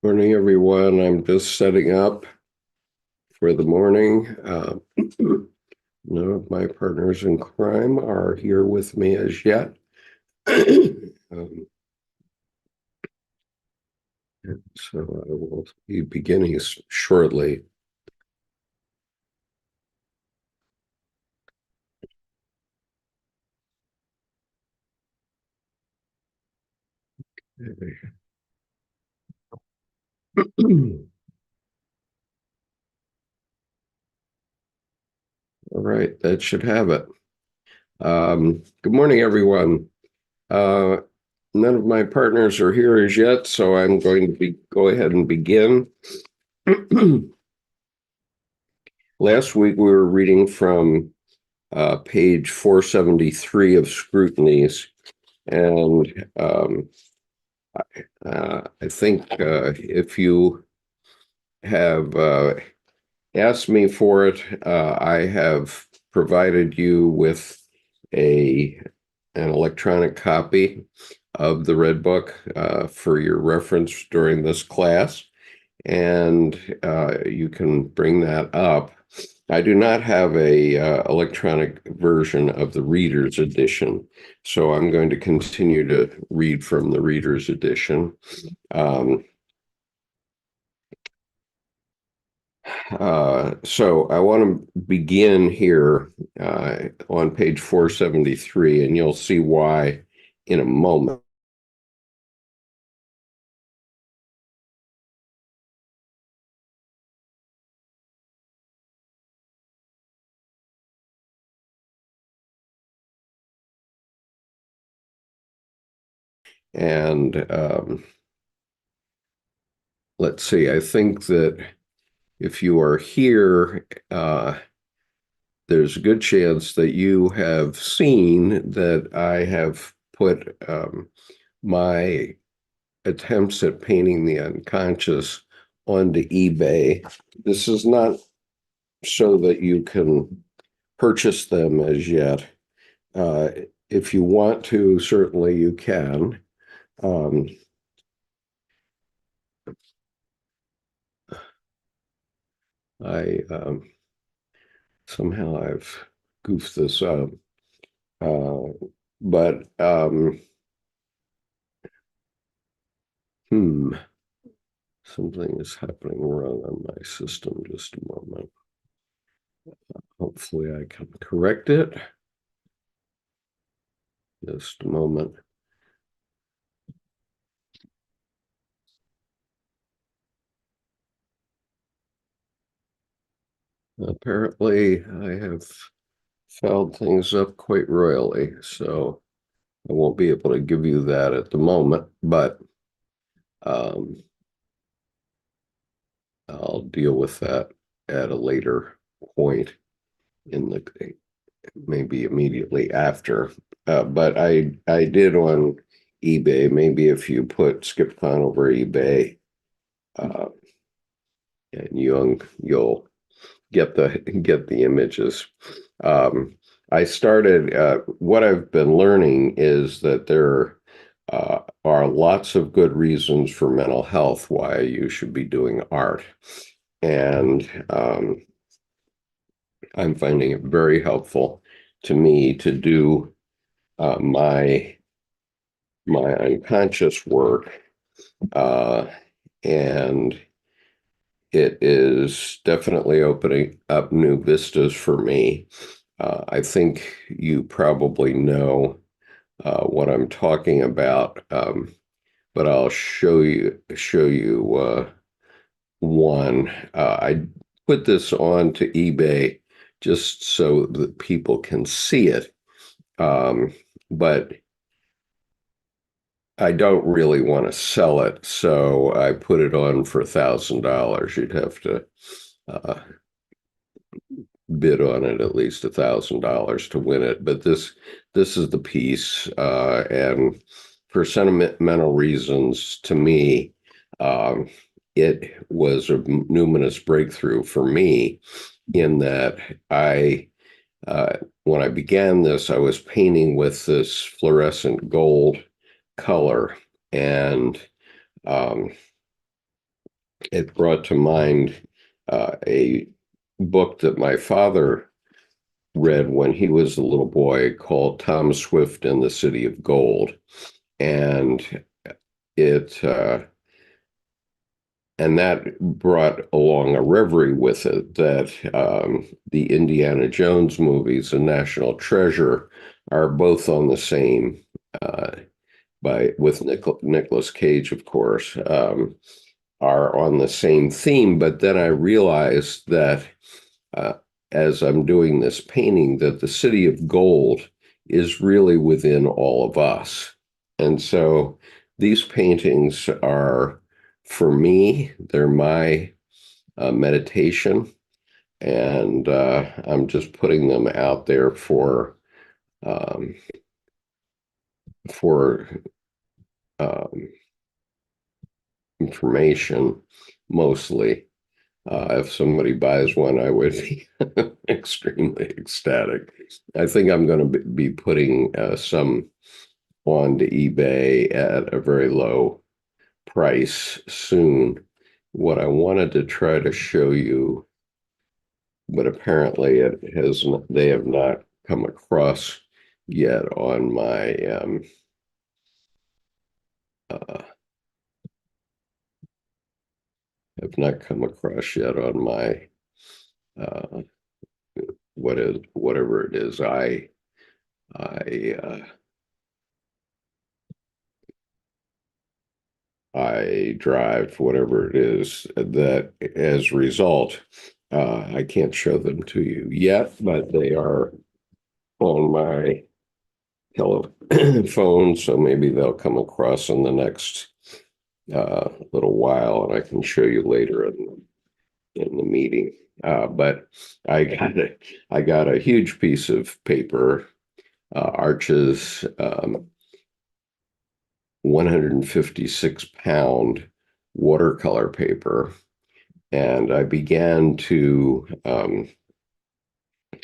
Morning, everyone. I'm just setting up for the morning. None of my partners in crime are here with me as yet. Um, so I will be beginning shortly. All right, that should have it. Good morning, everyone. Uh, None of my partners are here as yet, so I'm going to go ahead and begin. Last week we were reading from page 473 of Scrutinies, and I think if you have asked me for it, I have provided you with an electronic copy of the Red Book for your reference during this class, and you can bring that up. I do not have a electronic version of the Reader's Edition, so I'm going to continue to read from the Reader's Edition. Um, so I want to begin here on page 473, and you'll see why in a moment. And let's see, I think that if you are here, there's a good chance that you have seen that I have put my attempts at painting the unconscious onto eBay. This is not so that you can purchase them as yet. Uh, if you want to, certainly you can. Um, I Somehow I've goofed this up. Uh, but hmm, something is happening wrong on my system. Just a moment. Hopefully I can correct it. Just a moment. Apparently I have fouled things up quite royally, so I won't be able to give you that at the moment, but um, I'll deal with that at a later point in the maybe immediately after. But I did on eBay. Maybe if you put Skip Conover eBay uh, and Jung, you'll get the images. Um, I started. What I've been learning is that there are lots of good reasons for mental health why you should be doing art, and I'm finding it very helpful to me to do my unconscious work, uh, and it is definitely opening up new vistas for me. I think you probably know what I'm talking about, but I'll show you one. I put this on to eBay just so that people can see it, but I don't really want to sell it, so I put it on for $1,000. You'd have to uh, bid on it at least $1,000 to win it. But this is the piece, and for sentimental reasons, to me, um, it was a numinous breakthrough for me in that uh, when I began this, I was painting with this fluorescent gold color, and um, it brought to mind a book that my father read when he was a little boy called Tom Swift and the City of Gold. And it and that brought along a reverie with it that the Indiana Jones movies and National Treasure are both on the same uh, by with Nicolas Cage, of course, are on the same theme. But then I realized that uh, as I'm doing this painting, that the City of Gold is really within all of us. And so these paintings are, for me, they're my meditation. And I'm just putting them out there um, for um, information mostly. If somebody buys one, I would be extremely ecstatic. I think I'm going to be putting some onto eBay at a very low price soon. What I wanted to try to show you, but apparently they have not come across yet on my uh, have not come across yet on my uh, whatever it is I I drive, whatever it is, that as a result, I can't show them to you yet, but they are on my telephone, so maybe they'll come across in the next little while, and I can show you later in the meeting. But I got I got a huge piece of paper, Arches 156-pound watercolor paper, and I began to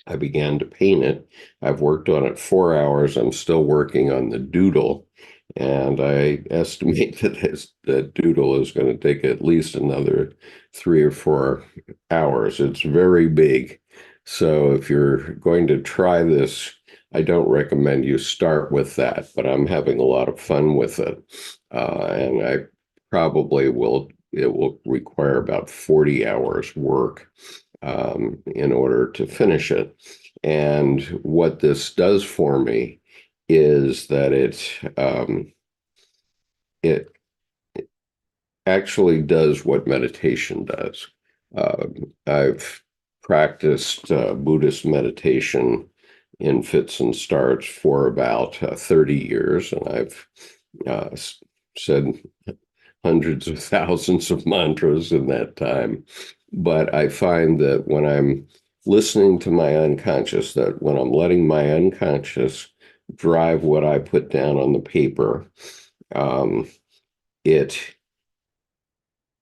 paint it. I've worked on it 4 hours. I'm still working on the doodle, and I estimate that doodle is going to take at least another 3 or 4 hours. It's very big. So if you're going to try this, I don't recommend you start with that, but I'm having a lot of fun with it. And I probably it will require about 40 hours work in order to finish it. And what this does for me is that it actually does what meditation does. I've practiced Buddhist meditation in fits and starts for about 30 years, and I've uh, said hundreds of thousands of mantras in that time. But I find that when I'm listening to my unconscious, that when I'm letting my unconscious drive what I put down on the paper, um, it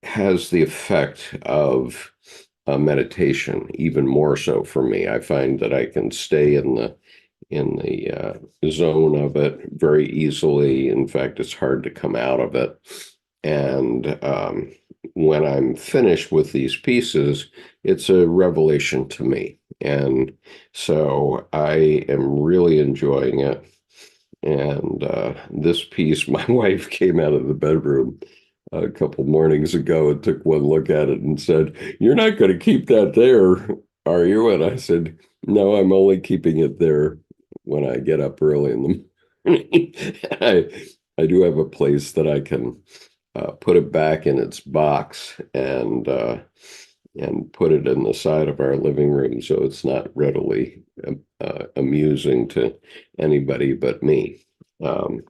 has the effect of a meditation, even more so for me. I find that I can stay in the zone of it very easily. In fact, it's hard to come out of it. And when I'm finished with these pieces, it's a revelation to me. And so I am really enjoying it. And this piece, my wife came out of the bedroom a couple mornings ago and took one look at it and said, "You're not going to keep that there, are you?" And I said, "No, I'm only keeping it there when I get up early in the morning." I do have a place that I can put it back in its box and put it in the side of our living room so it's not readily amusing to anybody but me. Um,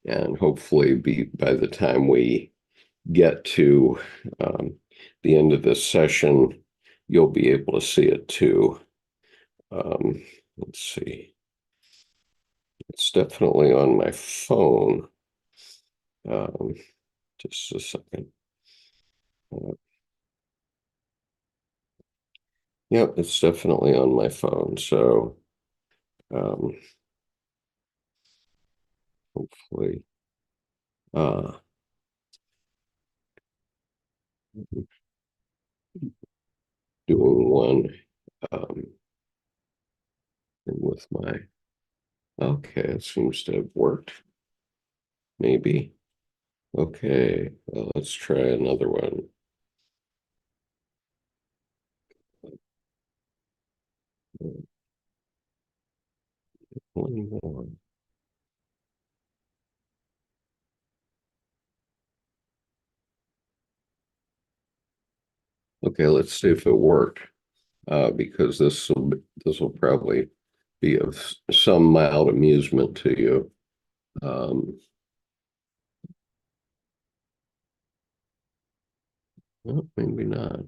and hopefully, by the time we get to um, the end of this session, you'll be able to see it too. Let's see. It's definitely on my phone. Um, just a second. Uh, yep, it's definitely on my phone. So um, hopefully, uh, Doing one um, with my, okay, it seems to have worked, maybe. Okay, well, let's try another one. One more. Okay, let's see if it worked, because this will probably be of some mild amusement to you. Um, well, maybe not.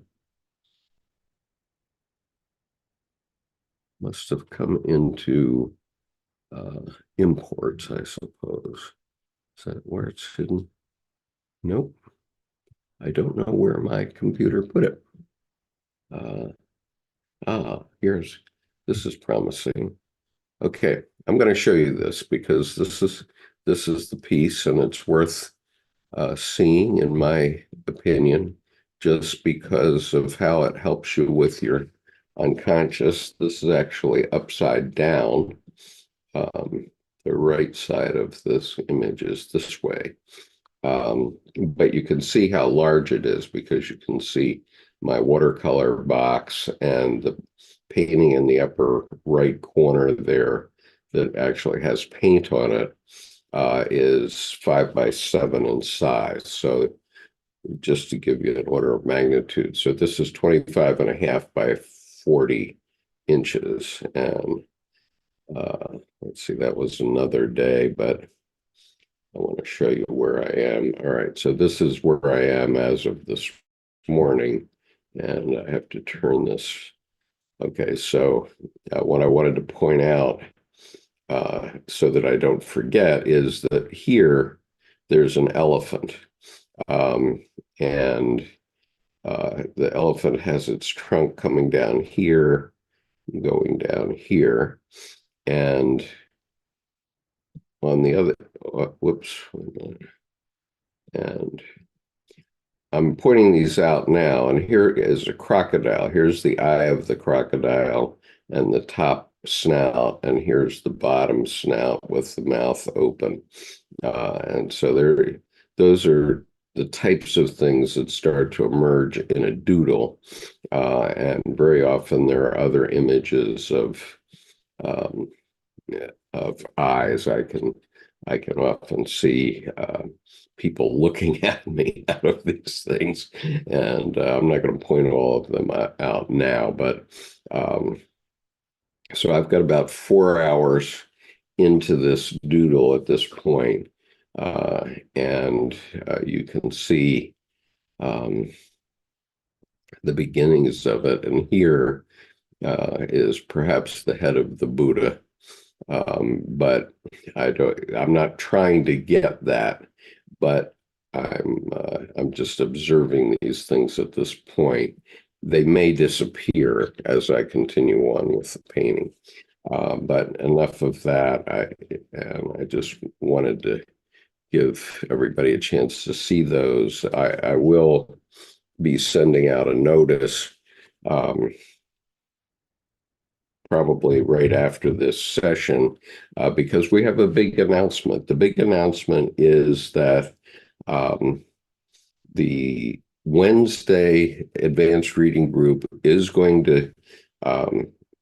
Must have come into imports, I suppose. Is that where it's hidden? Nope. I don't know where my computer put it. Uh, this is promising. Okay, I'm going to show you this because this is the piece, and it's worth seeing, in my opinion, just because of how it helps you with your unconscious. This is actually upside down. Um, the right side of this image is this way. But you can see how large it is because you can see my watercolor box, and the painting in the upper right corner there that actually has paint on it is 5 by 7 in size. So just to give you an order of magnitude. So this is 25.5 by 40 inches. And let's see, that was another day, but I want to show you where I am. All right, so this is where I am as of this morning, and I have to turn this. Okay, so what I wanted to point out, so that I don't forget, is that here there's an elephant, and the elephant has its trunk coming down here, going down here, and on the other, whoops, and I'm pointing these out now, and here is a crocodile. Here's the eye of the crocodile and the top snout, and here's the bottom snout with the mouth open. And so those are the types of things that start to emerge in a doodle. And very often there are other images um, of eyes. I can often see people looking at me out of these things, and I'm not going to point all of them out now, but so I've got about 4 hours into this doodle at this point, and you can see um, the beginnings of it, and here is perhaps the head of the Buddha. But I'm not trying to get that, but I'm just observing these things at this point. They may disappear as I continue on with the painting. But enough of that. I just wanted to give everybody a chance to see those. I will be sending out a notice, um, probably right after this session, because we have a big announcement. The big announcement is that the Wednesday advanced reading group is going to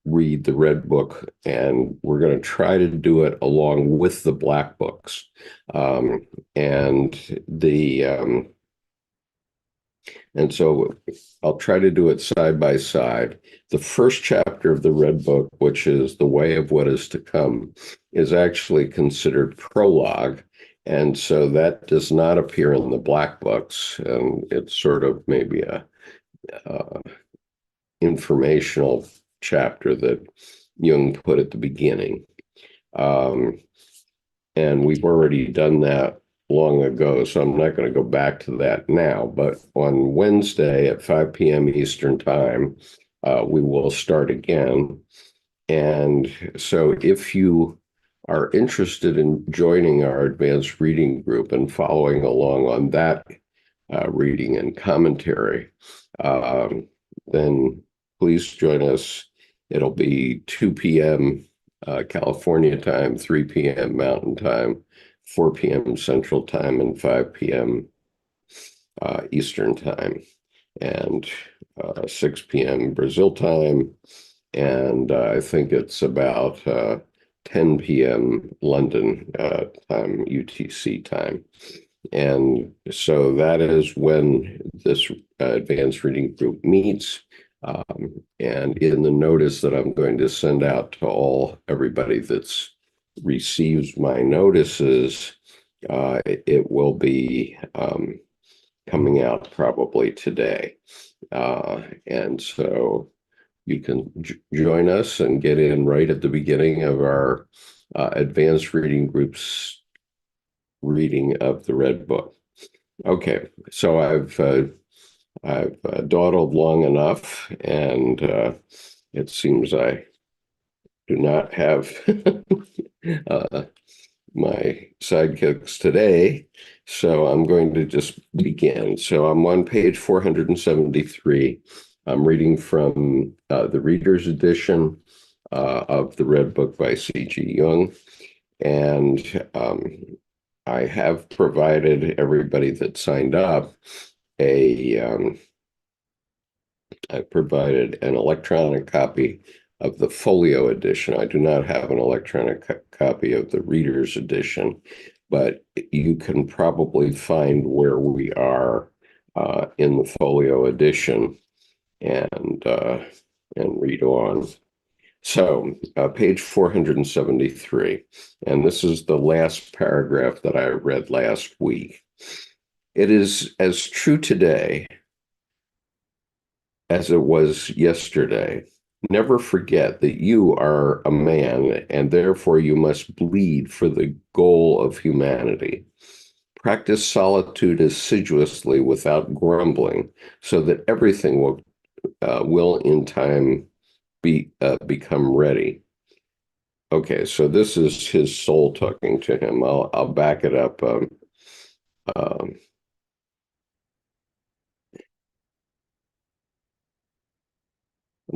read the red book, and we're going to try to do it along with the black books. And so I'll try to do it side by side. The first chapter of the Red Book, which is The Way of What Is to Come, is actually considered prologue. And so that does not appear in the black books. And it's sort of maybe a informational chapter that Jung put at the beginning. And we've already done that long ago, so I'm not going to go back to that now. But on Wednesday at 5 p.m. Eastern Time, we will start again. And so if you are interested in joining our advanced reading group and following along on that reading and commentary, then please join us. It'll be 2 p.m. California time, 3 p.m. Mountain time, 4 p.m. Central time, and 5 p.m. Eastern time, and 6 p.m. Brazil time, and I think it's about 10 p.m. London time, UTC time. And so that is when this advanced reading group meets. And in the notice that I'm going to send out to everybody that's receives my notices, it will be coming out probably today. And so you can join us and get in right at the beginning of our advanced reading group's reading of the Red Book. Okay, so I've dawdled long enough, and it seems I do not have my sidekicks today, so I'm going to just begin. So I'm on page 473. I'm reading from the Reader's Edition of the Red Book by C.G. Jung, and I have provided everybody that signed up I provided an electronic copy of the folio edition. I do not have an electronic copy of the Reader's Edition, but you can probably find where we are in the folio edition and read on. So page 473, and this is the last paragraph that I read last week. It is as true today as it was yesterday. Never forget that you are a man, and therefore you must bleed for the goal of humanity. Practice solitude assiduously without grumbling, so that everything will in time become ready. Okay, so this is his soul talking to him. I'll back it up. I'm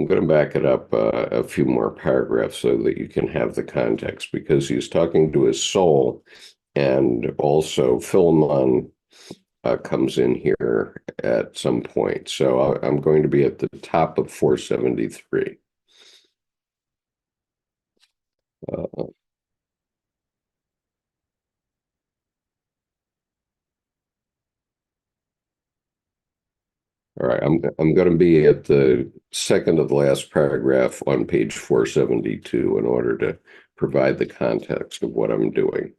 going to back it up a few more paragraphs so that you can have the context, because he's talking to his soul, and also Philemon comes in here at some point. So I'm going to be at the top of 473. All right, I'm going to be at the second of the last paragraph on page 472 in order to provide the context of what I'm doing.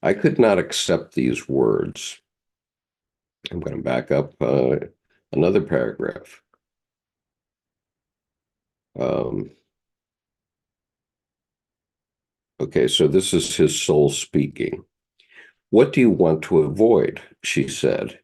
I could not accept these words. I'm going to back up another paragraph. Okay, so this is his soul speaking. What do you want to avoid? She said.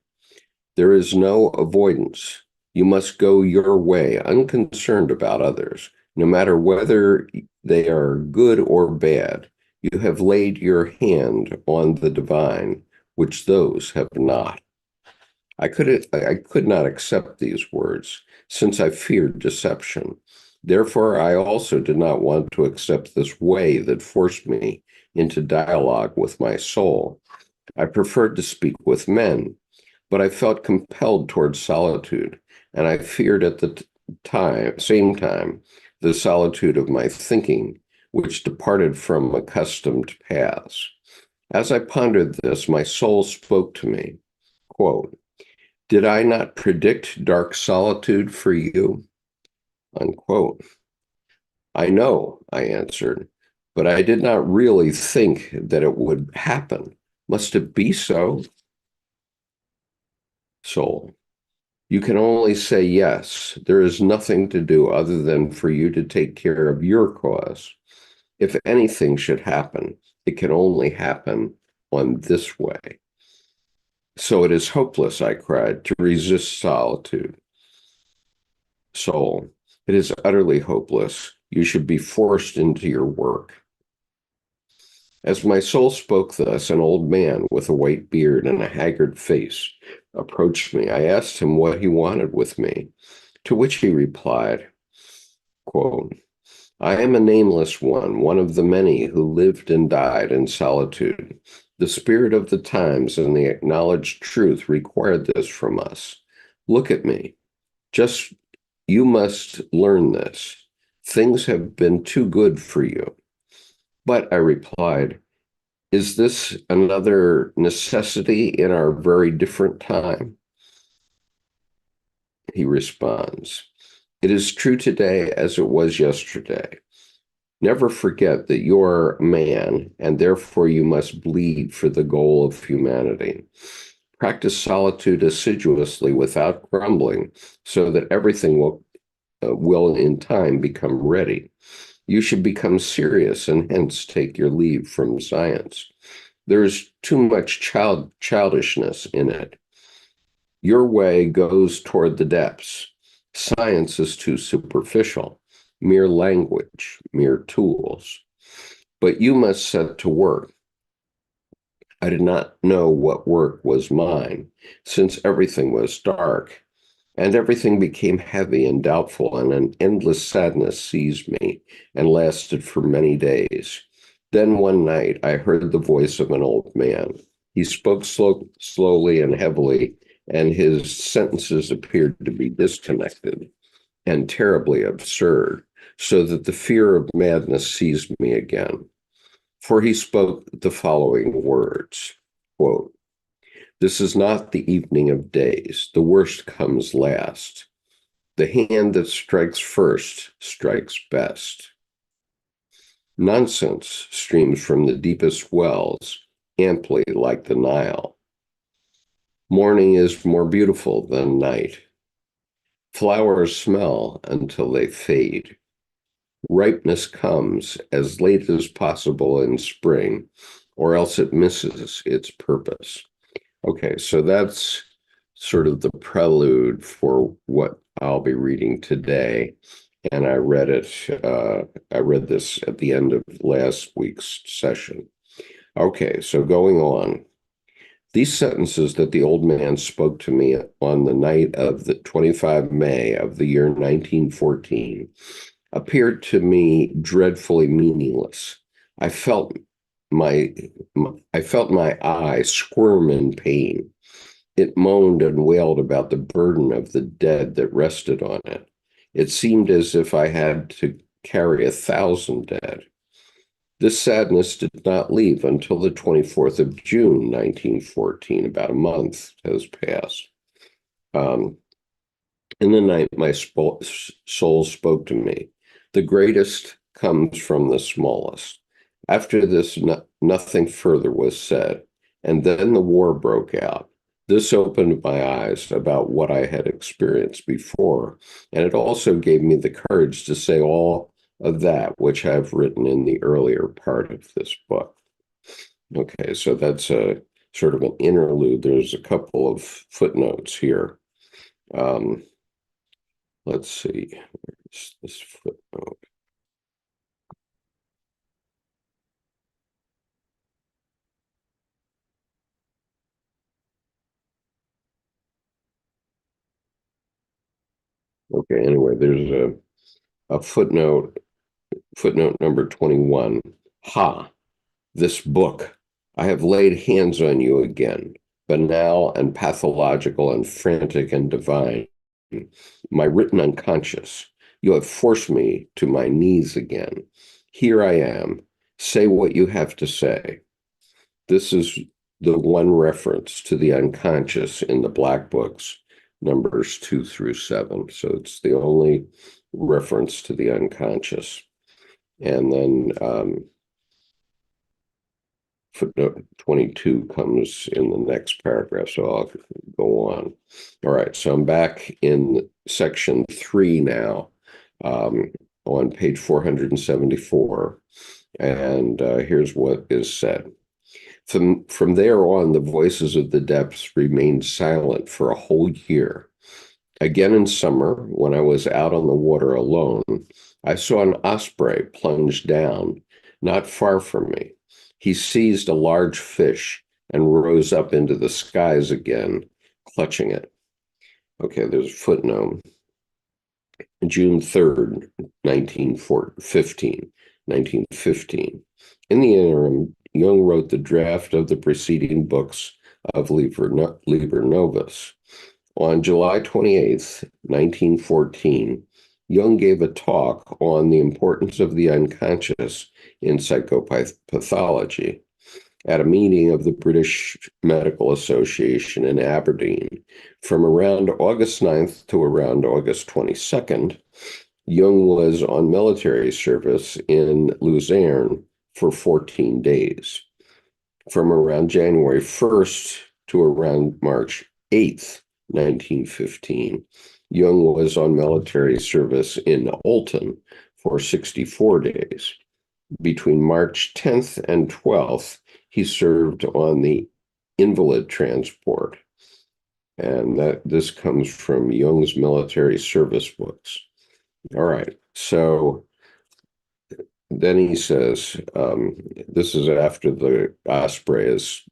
There is no avoidance. You must go your way, unconcerned about others, no matter whether they are good or bad. You have laid your hand on the divine, which those have not. I could not accept these words, since I feared deception. Therefore, I also did not want to accept this way that forced me into dialogue with my soul. I preferred to speak with men, but I felt compelled towards solitude, and I feared at the same time the solitude of my thinking, which departed from accustomed paths. As I pondered this, my soul spoke to me, quote, "Did I not predict dark solitude for you?" Unquote. I know, I answered, but I did not really think that it would happen. Must it be so? Soul. You can only say yes. There is nothing to do other than for you to take care of your cause. If anything should happen, it can only happen on this way. So it is hopeless, I cried, to resist solitude. Soul, it is utterly hopeless. You should be forced into your work. As my soul spoke thus, an old man with a white beard and a haggard face approached me. I asked him what he wanted with me, to which he replied, quote, I am a nameless one of the many who lived and died in solitude. The spirit of the times and the acknowledged truth required this from us. Look at me. Just you must learn this. Things have been too good for you. But I replied, is this another necessity in our very different time? He responds, it is true today as it was yesterday. Never forget that you're man, and therefore you must bleed for the goal of humanity. Practice solitude assiduously without grumbling, so that everything will in time become ready. You should become serious and hence take your leave from science. There is too much childishness in it. Your way goes toward the depths. Science is too superficial, mere language, mere tools. But you must set to work. I did not know what work was mine, since everything was dark, and everything became heavy and doubtful, and an endless sadness seized me and lasted for many days. Then one night I heard the voice of an old man. He spoke slowly and heavily, and his sentences appeared to be disconnected and terribly absurd, so that the fear of madness seized me again. For he spoke the following words, quote, this is not the evening of days. The worst comes last. The hand that strikes first strikes best. Nonsense streams from the deepest wells, amply like the Nile. Morning is more beautiful than night. Flowers smell until they fade. Ripeness comes as late as possible in spring, or else it misses its purpose. Okay, so that's sort of the prelude for what I'll be reading today. And I read this at the end of last week's session. Okay, so going on. These sentences that the old man spoke to me on the night of the 25 May of the year 1914 appeared to me dreadfully meaningless. I felt my eye squirm in pain. It moaned and wailed about the burden of the dead that rested on it. It seemed as if I had to carry 1,000 dead. This sadness did not leave until the 24th of June, 1914. About a month has passed. In the night, my soul spoke to me. The greatest comes from the smallest. After this, nothing further was said, and then the war broke out. This opened my eyes about what I had experienced before, and it also gave me the courage to say all of that which I've written in the earlier part of this book. Okay, so that's a sort of an interlude. There's a couple of footnotes here. Let's see, where's this footnote? Okay, anyway, there's a footnote number 21. Ha, this book. I have laid hands on you again, banal and pathological and frantic and divine. My written unconscious. You have forced me to my knees again. Here I am. Say what you have to say. This is the one reference to the unconscious in the Black Books, numbers 2 through 7. So it's the only reference to the unconscious. And then footnote 22 comes in the next paragraph, so I'll go on. All right, so I'm back in section 3 now, on page 474, and here's what is said. From there on, the voices of the depths remained silent for a whole year. Again in summer, when I was out on the water alone, I saw an osprey plunge down, not far from me. He seized a large fish and rose up into the skies again, clutching it. Okay, there's a footnote. June 3rd, 1915. In the interim, Jung wrote the draft of the preceding books of Liber Novus. On July 28th, 1914, Jung gave a talk on the importance of the unconscious in psychopathology at a meeting of the British Medical Association in Aberdeen. From around August 9th to around August 22nd, Jung was on military service in Luzerne for 14 days. From around January 1st to around March 8th, 1915, Jung was on military service in Olten for 64 days. Between March 10th and 12th, he served on the invalid transport. And this comes from Jung's military service books. All right, so then he says, this is after the ospreys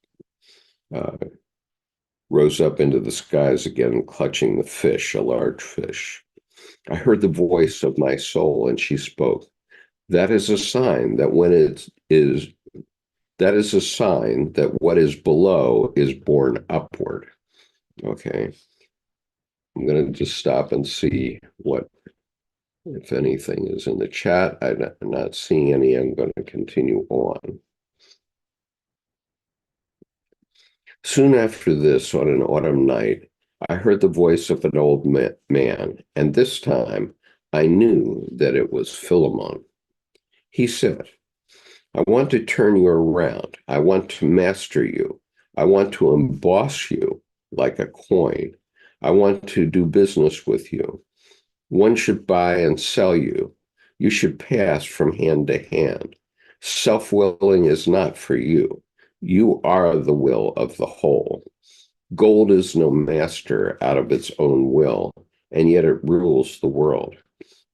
rose up into the skies again, clutching the fish, a large fish. I heard the voice of my soul, and she spoke. That is a sign that that is a sign that what is below is born upward. Okay. I'm going to just stop and see what, if anything, is in the chat. I'm not seeing any. I'm going to continue on. Soon after this, on an autumn night, I heard the voice of an old man, and this time I knew that it was Philemon. He said, I want to turn you around. I want to master you. I want to emboss you like a coin. I want to do business with you. One should buy and sell you. You should pass from hand to hand. Self-willing is not for you. You are the will of the whole. Gold is no master out of its own will, and yet it rules the world.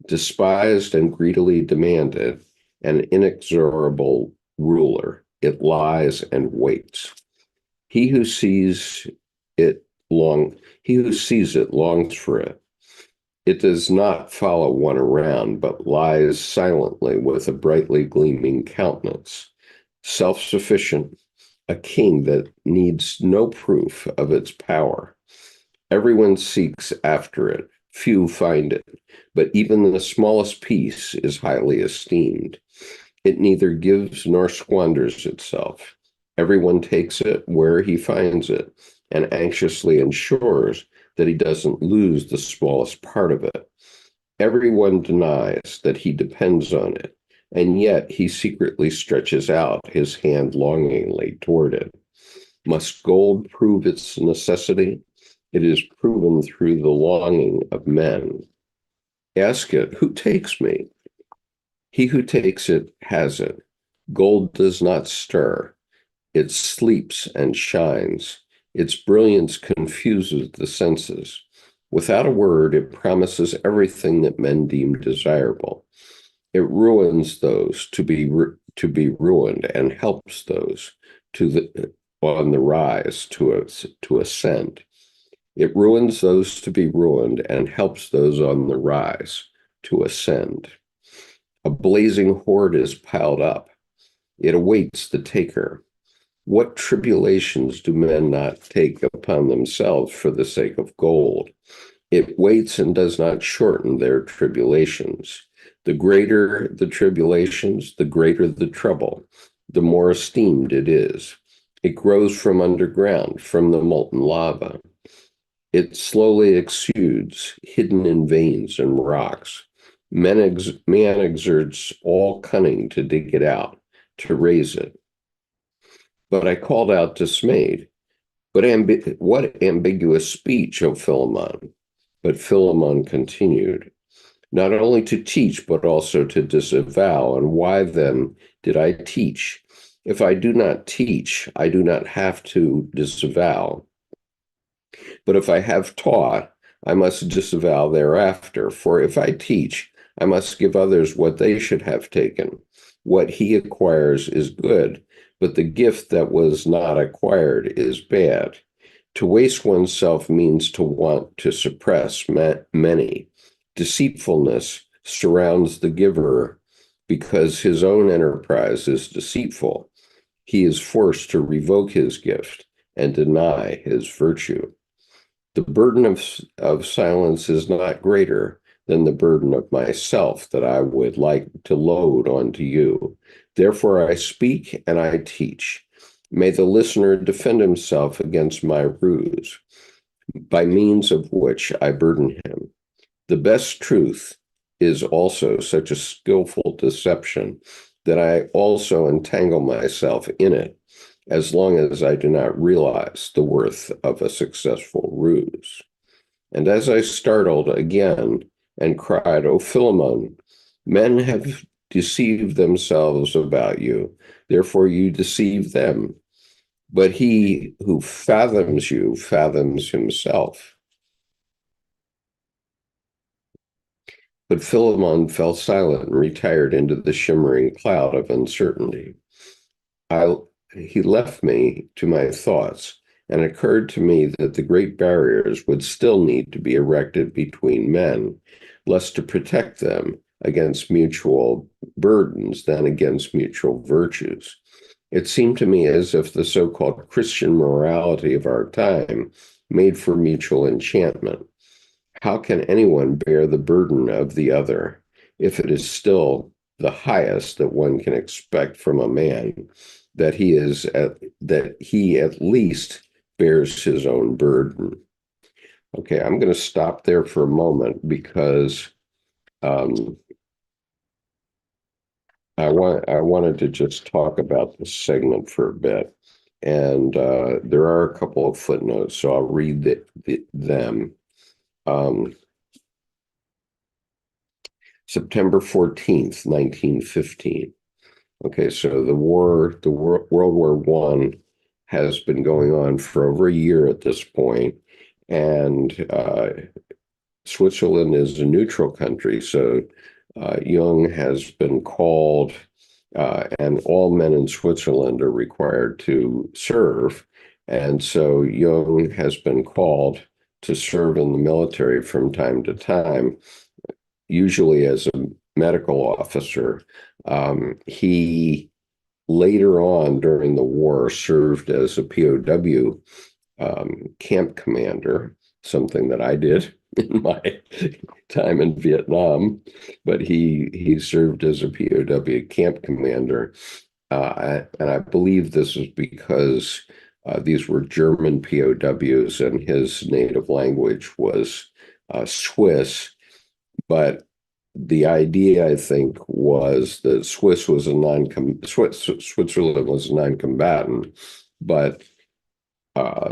Despised and greedily demanded, an inexorable ruler, it lies and waits. He who sees it longs for it. It does not follow one around, but lies silently with a brightly gleaming countenance. Self-sufficient, a king that needs no proof of its power. Everyone seeks after it. Few find it, but even the smallest piece is highly esteemed. It neither gives nor squanders itself. Everyone takes it where he finds it and anxiously ensures that he doesn't lose the smallest part of it. Everyone denies that he depends on it, and yet he secretly stretches out his hand longingly toward it. Must gold prove its necessity? It is proven through the longing of men. Ask it, who takes me? He who takes it has it. Gold does not stir. It sleeps and shines. Its brilliance confuses the senses. Without a word, it promises everything that men deem desirable. It ruins those to be ruined and helps those on the rise to ascend. It ruins those to be ruined and helps those on the rise to ascend. A blazing hoard is piled up. It awaits the taker. What tribulations do men not take upon themselves for the sake of gold? It waits and does not shorten their tribulations. The greater the tribulations, the greater the trouble, the more esteemed it is. It grows from underground, from the molten lava. It slowly exudes, hidden in veins and rocks. Man exerts all cunning to dig it out, to raise it. But I called out dismayed. But what ambiguous speech, O Philemon? But Philemon continued, not only to teach, but also to disavow. And why then did I teach? If I do not teach, I do not have to disavow. But if I have taught, I must disavow thereafter. For if I teach, I must give others what they should have taken. What he acquires is good, but the gift that was not acquired is bad. To waste oneself means to want to suppress many. Deceitfulness surrounds the giver because his own enterprise is deceitful. He is forced to revoke his gift and deny his virtue. The burden of silence is not greater than the burden of myself that I would like to load onto you. Therefore, I speak and I teach. May the listener defend himself against my ruse, by means of which I burden him. The best truth is also such a skillful deception that I also entangle myself in it, as long as I do not realize the worth of a successful ruse. And as I startled again and cried, O Philemon, men have deceived themselves about you, therefore you deceive them. But he who fathoms you fathoms himself. But Philemon fell silent and retired into the shimmering cloud of uncertainty. He left me to my thoughts, and it occurred to me that the great barriers would still need to be erected between men, less to protect them against mutual burdens than against mutual virtues. It seemed to me as if the so-called Christian morality of our time made for mutual enchantment. How can anyone bear the burden of the other if it is still the highest that one can expect from a man, that he at least bears his own burden? Okay, I'm going to stop there for a moment because I wanted to just talk about this segment for a bit, and there are a couple of footnotes, so I'll read them. September 14th, 1915. Okay, so World War I has been going on for over a year at this point, and Switzerland is a neutral country, so Jung has been called, and all men in Switzerland are required to serve, and so Jung has been called to serve in the military from time to time, usually as a medical officer. He later on during the war served as a POW camp commander, something that I did in my time in Vietnam, but he served as a POW camp commander. And I believe this is because these were German POWs and his native language was Swiss. But the idea, I think, was that Switzerland was a non-combatant, but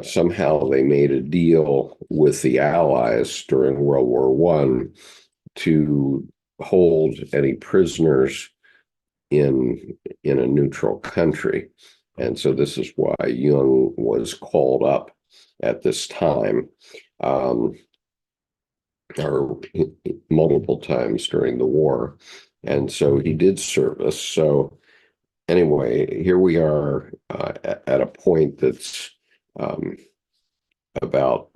somehow they made a deal with the Allies during World War I to hold any prisoners in a neutral country. And so this is why Jung was called up at this time. Or multiple times during the war. And so he did service. So anyway, here we are at a point that's about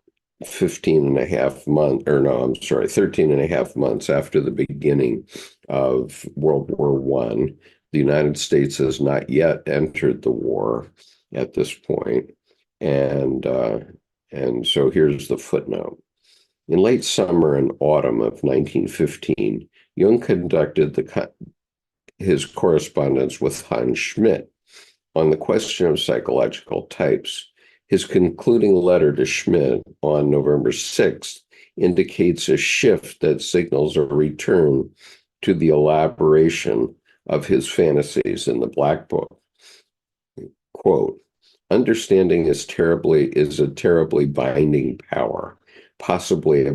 15 and a half months, or no, I'm sorry, 13 and a half months after the beginning of World War I. The United States has not yet entered the war at this point. And so here's the footnote. In late summer and autumn of 1915, Jung conducted his correspondence with Hans Schmidt on the question of psychological types. His concluding letter to Schmidt on November 6th indicates a shift that signals a return to the elaboration of his fantasies in the Black Book. Quote, understanding is a terribly binding power, possibly a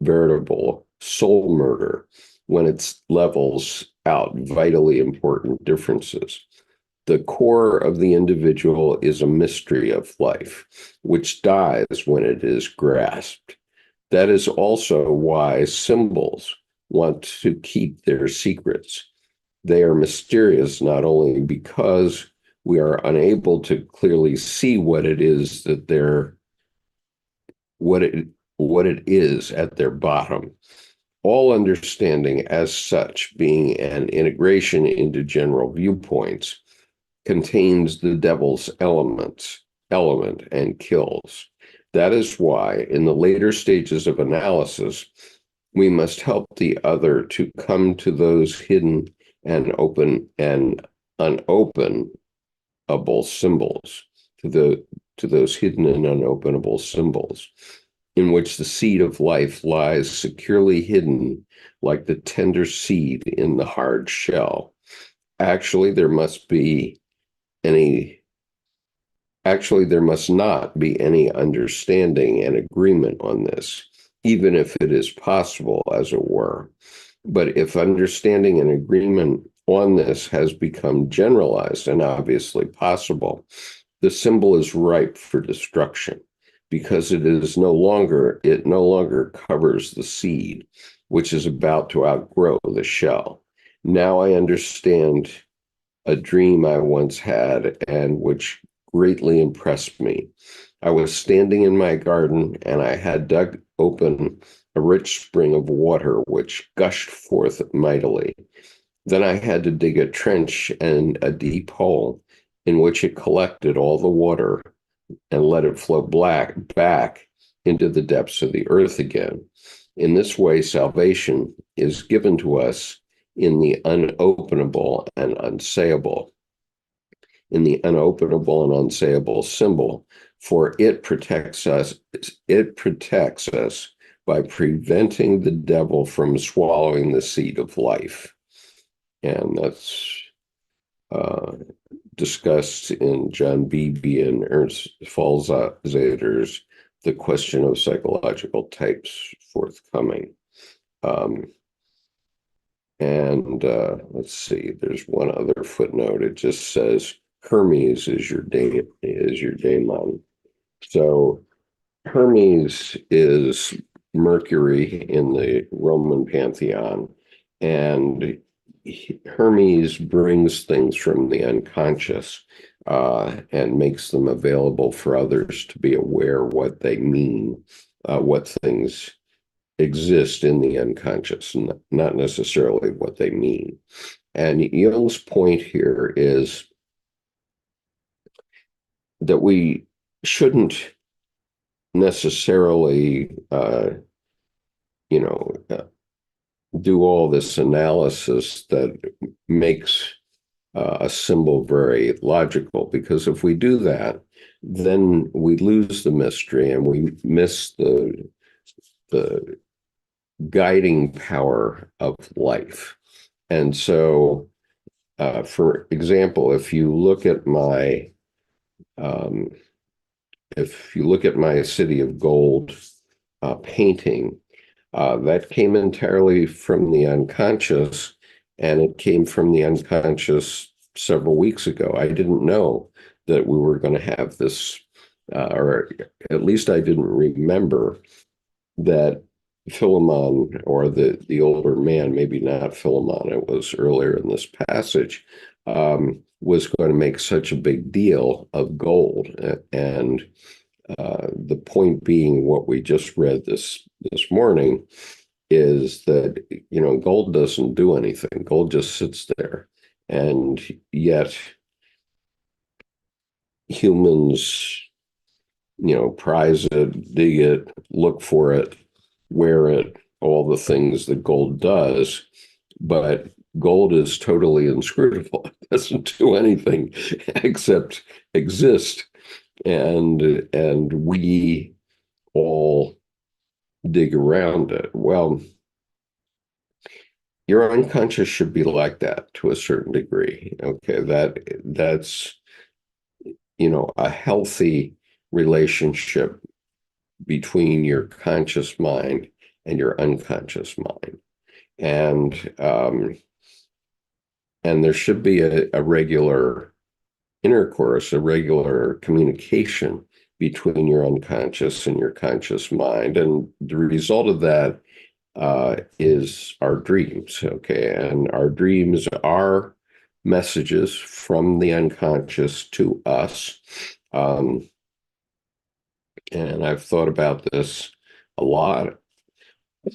veritable soul murder when it levels out vitally important differences. The core of the individual is a mystery of life, which dies when it is grasped. That is also why symbols want to keep their secrets. They are mysterious not only because we are unable to clearly see what it is that they're what it is at their bottom. All understanding as such, being an integration into general viewpoints, contains the devil's element and kills. That is why, in the later stages of analysis, we must help the other to come to those hidden and unopenable symbols, to those hidden and unopenable symbols, in which the seed of life lies securely hidden like the tender seed in the hard shell. Actually, there must be any Actually, there must not be any understanding and agreement on this, even if it is possible, as it were. But if understanding and agreement on this has become generalized and obviously possible, the symbol is ripe for destruction because it no longer covers the seed, which is about to outgrow the shell. Now I understand a dream I once had and which greatly impressed me. I was standing in my garden and I had dug open a rich spring of water which gushed forth mightily. Then I had to dig a trench and a deep hole in which it collected all the water and let it flow back into the depths of the earth again. In this way, salvation is given to us in the unopenable and unsayable, symbol, for it protects us by preventing the devil from swallowing the seed of life. And that's discussed in John Beebe and Ernst Falzader's The Question of Psychological Types, forthcoming. Let's see, there's one other footnote. It just says Hermes is your daemon. So Hermes is Mercury in the Roman pantheon, and Hermes brings things from the unconscious and makes them available for others to be aware what they mean, what things exist in the unconscious, not necessarily what they mean. And Jung's point here is that we shouldn't necessarily, do all this analysis that makes a symbol very logical, because if we do that, then we lose the mystery and we miss the guiding power of life. And so, for example, if you look at my City of Gold painting, that came entirely from the unconscious, and it came from the unconscious several weeks ago. I didn't know that we were going to have this, or at least I didn't remember that Philemon, or the older man, maybe not Philemon, it was earlier in this passage, was going to make such a big deal of gold. And the point being, what we just read this morning is that, gold doesn't do anything. Gold just sits there. And yet humans, prize it, dig it, look for it, wear it, all the things that gold does. But gold is totally inscrutable. It doesn't do anything except exist. And we all dig around it. Well, your unconscious should be like that to a certain degree. Okay, that's a healthy relationship between your conscious mind and your unconscious mind. And there should be a regular intercourse, a regular communication between your unconscious and your conscious mind. And the result of that is our dreams, okay? And our dreams are messages from the unconscious to us. Um, and I've thought about this a lot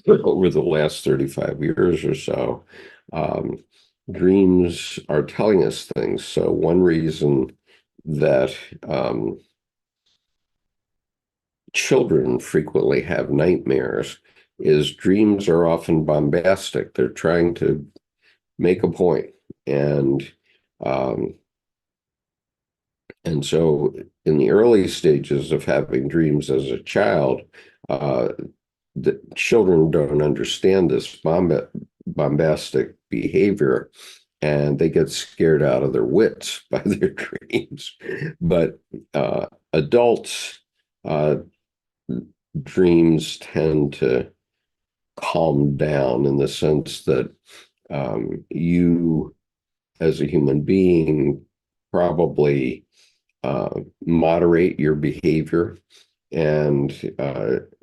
over the last 35 years or so. Um, Dreams are telling us things. So one reason that children frequently have nightmares is dreams are often bombastic. They're trying to make a point. And um, and so in the early stages of having dreams as a child, uh, the children don't understand this bombastic behavior, and they get scared out of their wits by their dreams. But adults, uh, dreams tend to calm down in the sense that you, as a human being, probably moderate your behavior and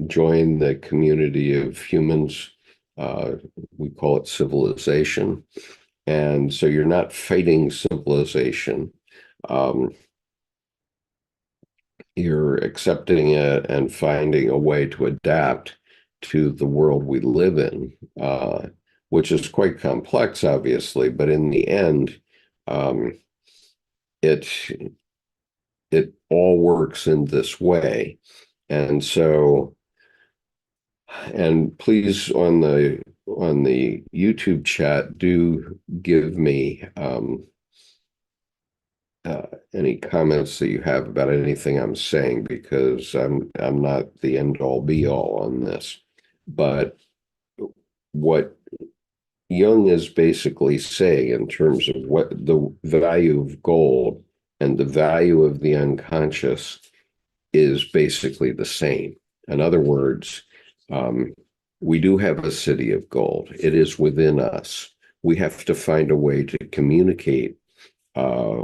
join the community of humans. We call it civilization. And so you're not fighting civilization. Um, you're accepting it and finding a way to adapt to the world we live in, which is quite complex, obviously, but in the end, um, it it all works in this way. And so, and please on the YouTube chat, do give me any comments that you have about anything I'm saying, because I'm not the end all be all on this. But what Jung is basically saying in terms of what the value of gold and the value of the unconscious is basically the same. In other words, um, we do have a city of gold. It is within us. We have to find a way to communicate uh,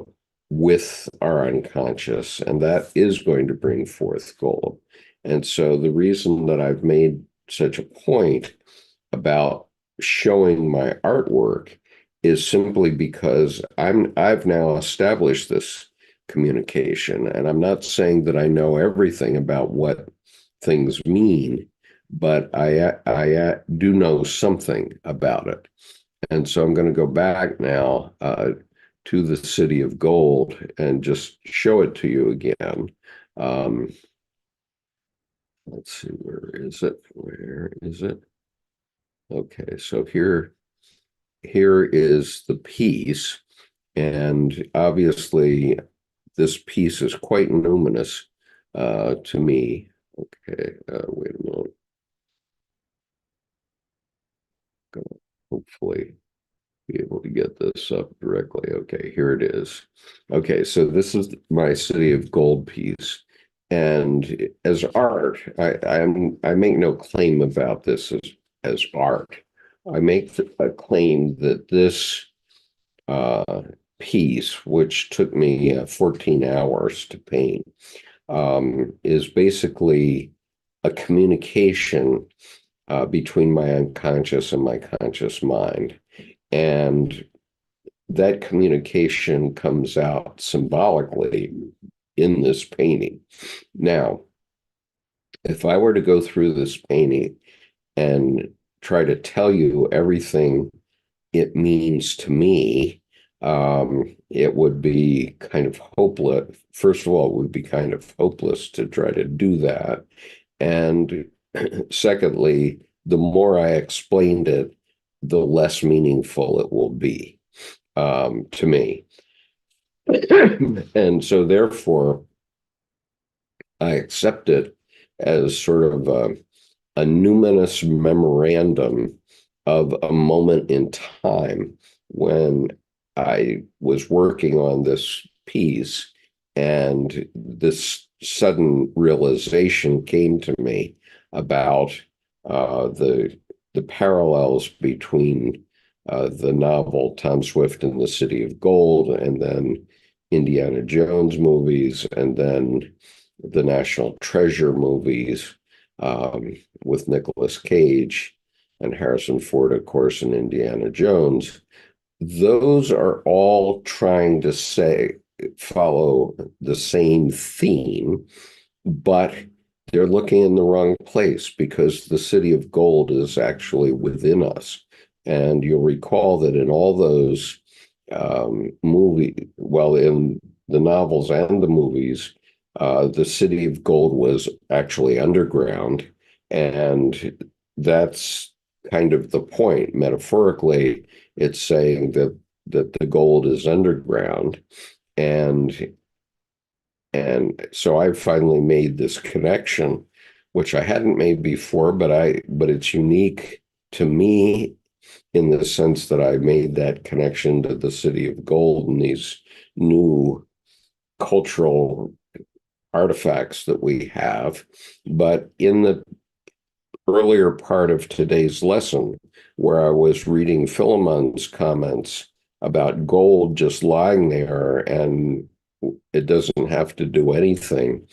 with our unconscious, and that is going to bring forth gold. And so the reason that I've made such a point about showing my artwork is simply because I've now established this communication, and I'm not saying that I know everything about what things mean, but I do know something about it. And so I'm going to go back now to the City of Gold and just show it to you again. Um, let's see, where is it? Where is it? Okay, so here is the piece, and obviously this piece is quite numinous to me. Okay, wait a minute. Gonna hopefully be able to get this up directly. Okay, here it is. Okay, so this is my City of Gold piece. And as art, I make no claim about this as art. I make a claim that this uh, piece, which took me 14 hours to paint, is basically a communication between my unconscious and my conscious mind. And that communication comes out symbolically in this painting. Now, if I were to go through this painting and try to tell you everything it means to me, it would be kind of hopeless. First of all, it would be kind of hopeless to try to do that. And secondly, the more I explained it, the less meaningful it will be to me. And so therefore, I accept it as sort of a numinous memorandum of a moment in time when I was working on this piece, and this sudden realization came to me about the parallels between the novel Tom Swift and the City of Gold, and then Indiana Jones movies, and then the National Treasure movies with Nicolas Cage and Harrison Ford, of course, and Indiana Jones. those are all trying to follow the same theme, but they're looking in the wrong place because the city of gold is actually within us. And you'll recall that in all those in the novels and the movies, the city of gold was actually underground. And that's kind of the point. Metaphorically, it's saying that the gold is underground. And so I finally made this connection, which I hadn't made before, but it's unique to me in the sense that I made that connection to the city of gold and these new cultural artifacts that we have. But in the earlier part of today's lesson, where I was reading Philemon's comments about gold just lying there and it doesn't have to do anything.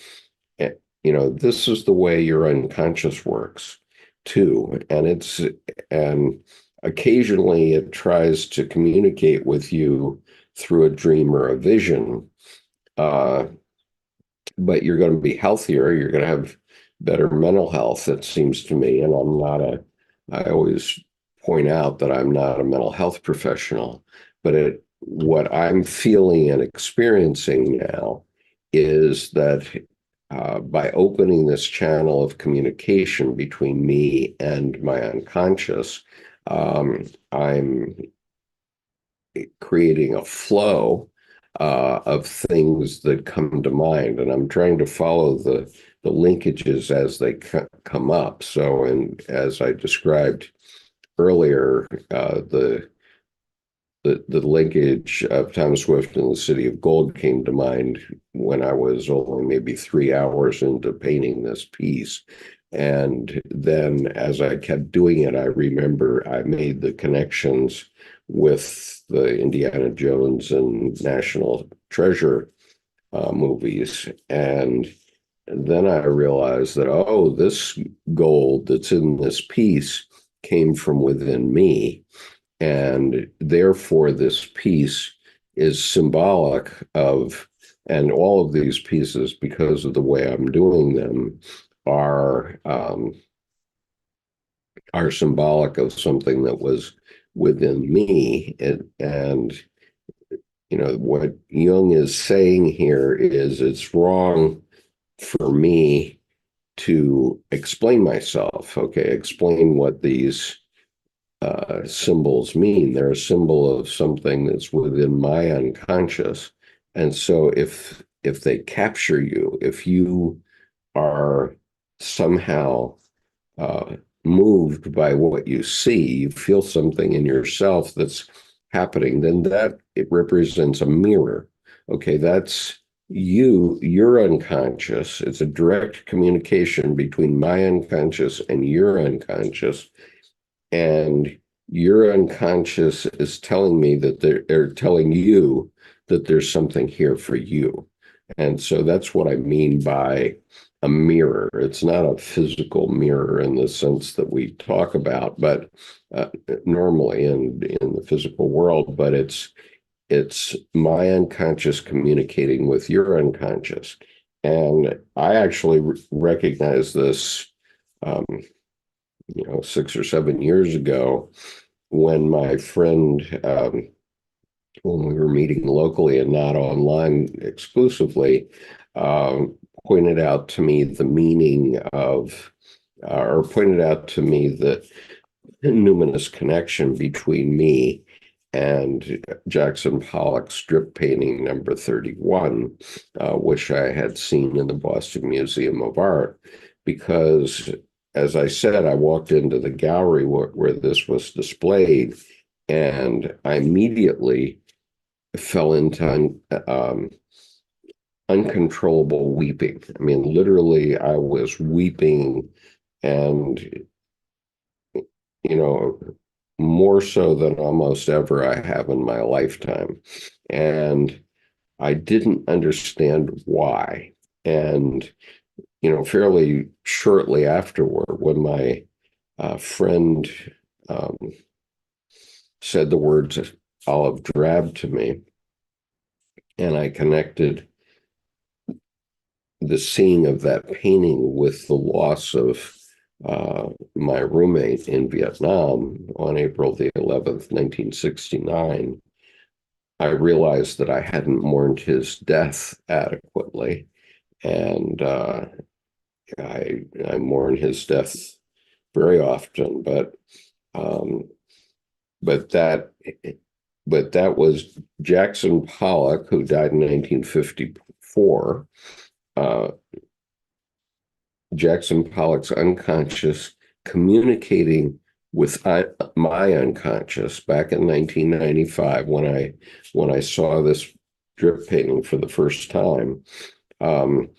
This is the way your unconscious works too. And occasionally it tries to communicate with you through a dream or a vision. Uh, but you're going to be healthier. You're going to have better mental health, it seems to me. And I always point out that I'm not a mental health professional, but what I'm feeling and experiencing now is that by opening this channel of communication between me and my unconscious, I'm creating a flow of things that come to mind, and I'm trying to follow the linkages as they come up. So, and as I described earlier, the linkage of Thomas Swift and the City of Gold came to mind when I was only maybe 3 hours into painting this piece. And then as I kept doing it, I remember I made the connections with the Indiana Jones and National Treasure movies. And then I realized that, oh, this gold that's in this piece came from within me. And therefore, this piece is symbolic of, and all of these pieces, because of the way I'm doing them, are symbolic of something that was within me. And what Jung is saying here is it's wrong for me to explain myself. Okay, explain what these symbols mean. They're a symbol of something that's within my unconscious. And so if they capture you, if you are somehow moved by what you see, you feel something in yourself that's happening, then that it represents a mirror. Okay, that's you're unconscious. It's a direct communication between my unconscious and your unconscious. And your unconscious is telling me that they're telling you that there's something here for you. And so that's what I mean by a mirror. It's not a physical mirror in the sense that we talk about, but normally in the physical world, but it's my unconscious communicating with your unconscious. And I actually recognize this, 6 or 7 years ago when my friend, when we were meeting locally and not online exclusively, pointed out to me the meaning of, or pointed out to me the numinous connection between me and Jackson Pollock's strip painting number 31, which I had seen in the Boston Museum of Art, because, as I said, I walked into the gallery where this was displayed, and I immediately fell into uncontrollable weeping. I mean, literally, I was weeping, and, more so than almost ever I have in my lifetime. And I didn't understand why. And, fairly shortly afterward, when my friend said the words, olive drab to me, and I connected the seeing of that painting with the loss of my roommate in Vietnam on April the 11th, 1969. I realized that I hadn't mourned his death adequately, and I mourn his death very often, um, but that but that was Jackson Pollock, who died in 1954. Uh, Jackson Pollock's unconscious communicating with my unconscious back in 1995 when I saw this drip painting for the first time. Um,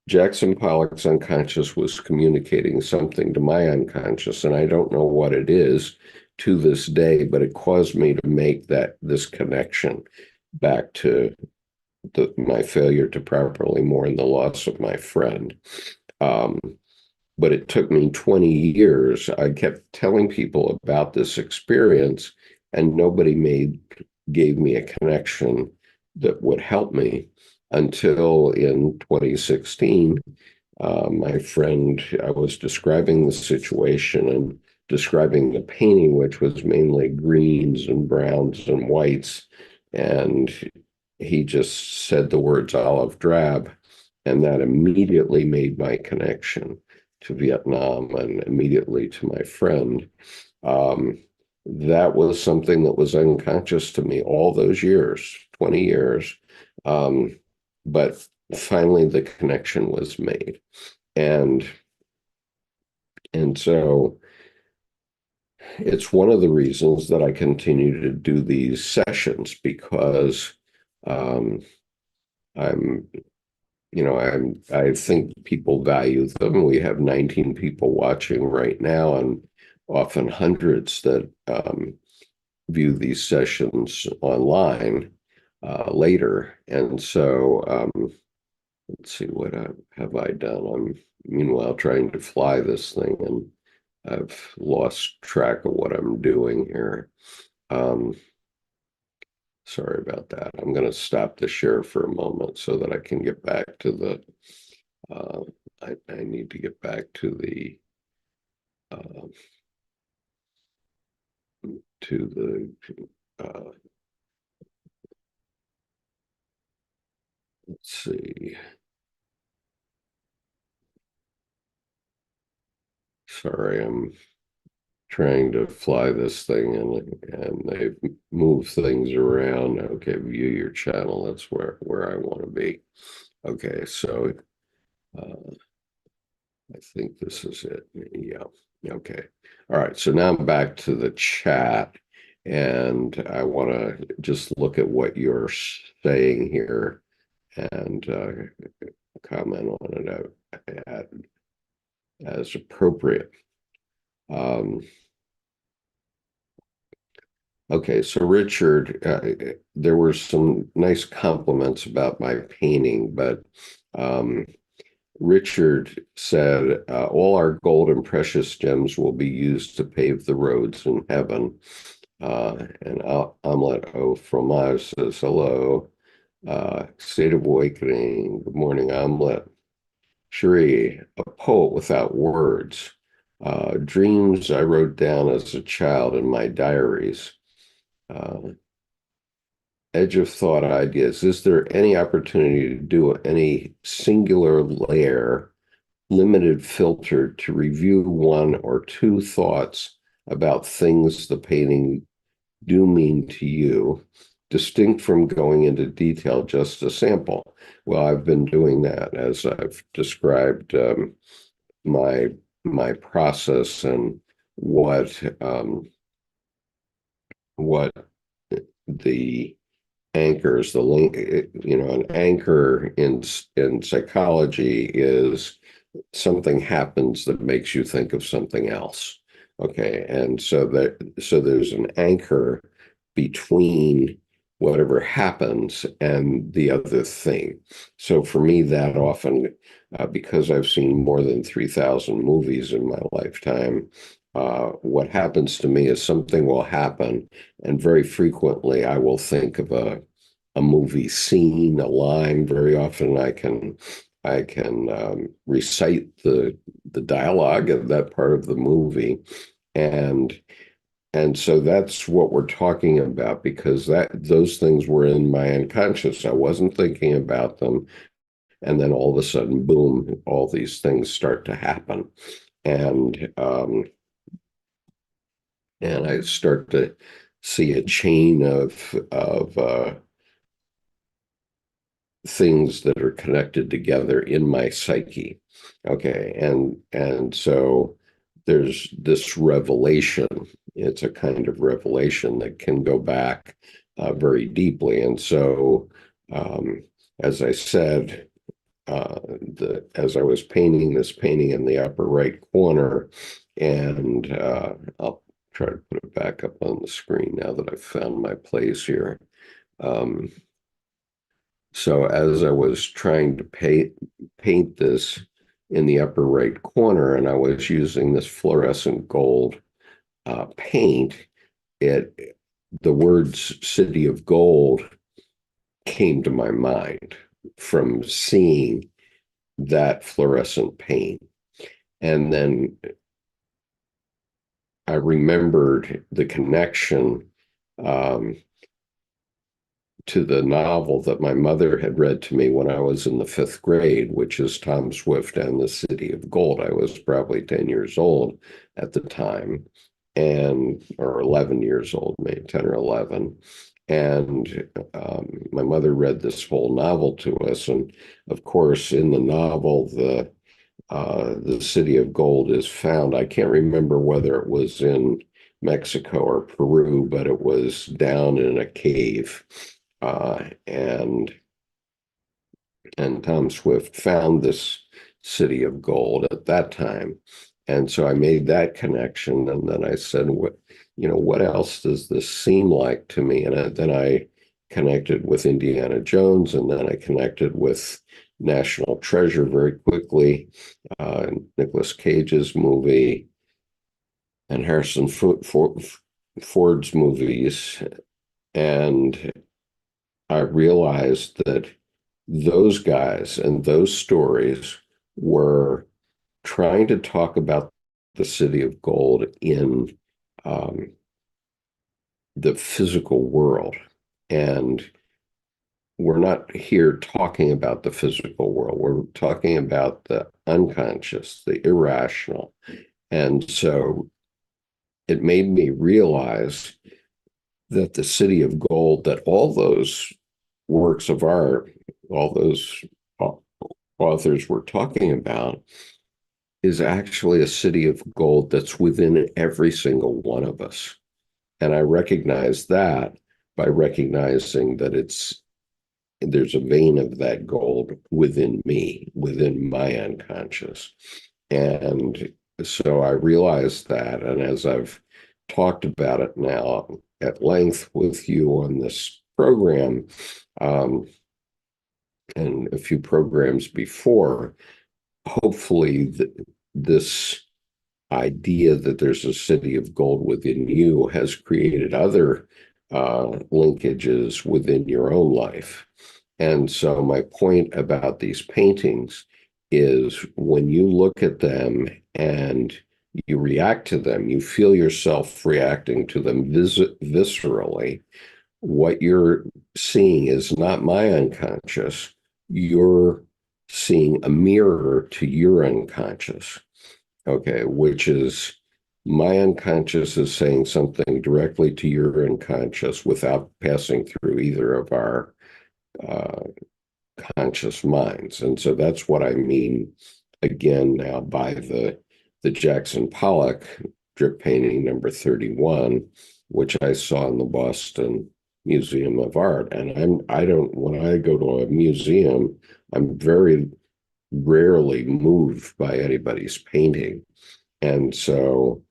Jackson Pollock's unconscious was communicating something to my unconscious, and I don't know what it is to this day, but it caused me to make this connection back to my failure to properly mourn the loss of my friend. Um, but it took me 20 years. I kept telling people about this experience, and nobody gave me a connection that would help me until in 2016. My friend, I was describing the situation and describing the painting, which was mainly greens and browns and whites. And he just said the words olive drab. And that immediately made my connection to Vietnam and immediately to my friend. Um, that was something that was unconscious to me all those years, 20 years. Um, but finally the connection was made. And so it's one of the reasons that I continue to do these sessions, because um, I'm I think people value them. We have 19 people watching right now, and often hundreds that view these sessions online later. And so let's see, what have I done? I'm meanwhile trying to fly this thing, and I've lost track of what I'm doing here. Um, sorry about that. I'm going to stop the share for a moment so that I can get back to the I need to get back to the uh, uh, let's see. Sorry, I'm trying to fly this thing, and they've moved things around. Okay, view your channel. That's where I want to be. Okay, so I think this is it. Yeah. Okay. All right. So now I'm back to the chat, and I want to just look at what you're saying here and comment on it as appropriate. Um, okay. So Richard, there were some nice compliments about my painting, but um, Richard said, all our gold and precious gems will be used to pave the roads in heaven. And Omelette Au Fromage says, hello. State of Awakening, good morning, Omelette. Cherie, a poet without words. Dreams I wrote down as a child in my diaries. Uh, Edge of thought ideas. Is there any opportunity to do any singular layer limited filter to review one or two thoughts about things the painting do mean to you, distinct from going into detail, just a sample? Well, I've been doing that as I've described my my process and what the anchors, the link, an anchor in psychology is something happens that makes you think of something else. Okay. And so there's an anchor between whatever happens and the other thing. So for me, that often, because I've seen more than 3,000 movies in my lifetime, what happens to me is something will happen, and very frequently I will think of a movie scene, a line. Very often I can recite the dialogue of that part of the movie, and and so that's what we're talking about, because that those things were in my unconscious. I wasn't thinking about them, and then all of a sudden, boom, all these things start to happen, and and I start to see a chain of things that are connected together in my psyche. Okay, and so there's this revelation. It's a kind of revelation that can go back very deeply. And so, um, as I said, as I was painting this painting in the upper right corner, and I'll try to put it back up on the screen now that I've found my place here. Um, so as I was trying to paint this in the upper right corner, and I was using this fluorescent gold paint, it the words "City of Gold" came to my mind from seeing that fluorescent paint. And then I remembered the connection um, to the novel that my mother had read to me when I was in the fifth grade, which is Tom Swift and the City of Gold. I was probably 10 years old at the time, and or 11 years old, maybe 10 or 11. And my mother read this whole novel to us. And of course, in the novel, the City of Gold is found. I can't remember whether it was in Mexico or Peru, but it was down in a cave. Uh, and and Tom Swift found this City of Gold at that time. And so I made that connection. And then I said, what else does this seem like to me? And then I connected with Indiana Jones, and then I connected with National Treasure very quickly, Nicolas Cage's movie, and Ford's movies. And I realized that those guys and those stories were trying to talk about the City of Gold in um, the physical world. And we're not here talking about the physical world. We're talking about the unconscious, the irrational. And so it made me realize that the City of Gold, that all those works of art, all those authors were talking about, is actually a city of gold that's within every single one of us. And I recognize that by recognizing that there's a vein of that gold within me, within my unconscious. And so I realized that. And as I've talked about it now at length with you on this program, um, and a few programs before, hopefully this idea that there's a city of gold within you has created other linkages within your own life. And so my point about these paintings is, when you look at them and you react to them, you feel yourself reacting to them viscerally. What you're seeing is not my unconscious. You're seeing a mirror to your unconscious. Okay, which is, my unconscious is saying something directly to your unconscious without passing through either of our uh, conscious minds. And so that's what I mean again now by the Jackson Pollock drip painting number 31, which I saw in the Boston Museum of Art. And I don't, when I go to a museum, I'm very rarely moved by anybody's painting. And so,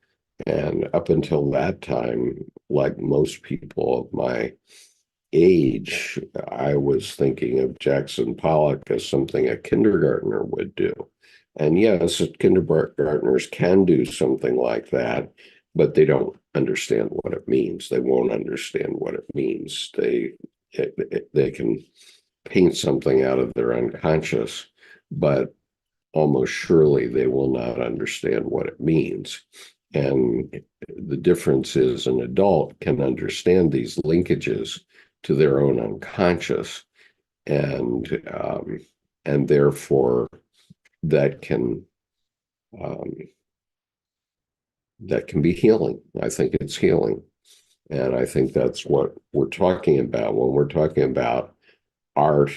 and up until that time, like most people of my age, I was thinking of Jackson Pollock as something a kindergartner would do. And yes, kindergartners can do something like that, but they don't understand what it means. They won't understand what it means. They can paint something out of their unconscious, but almost surely they will not understand what it means. And the difference is an adult can understand these linkages to their own unconscious, and and therefore that can um, that can be healing. I think it's healing, and I think that's what we're talking about when we're talking about art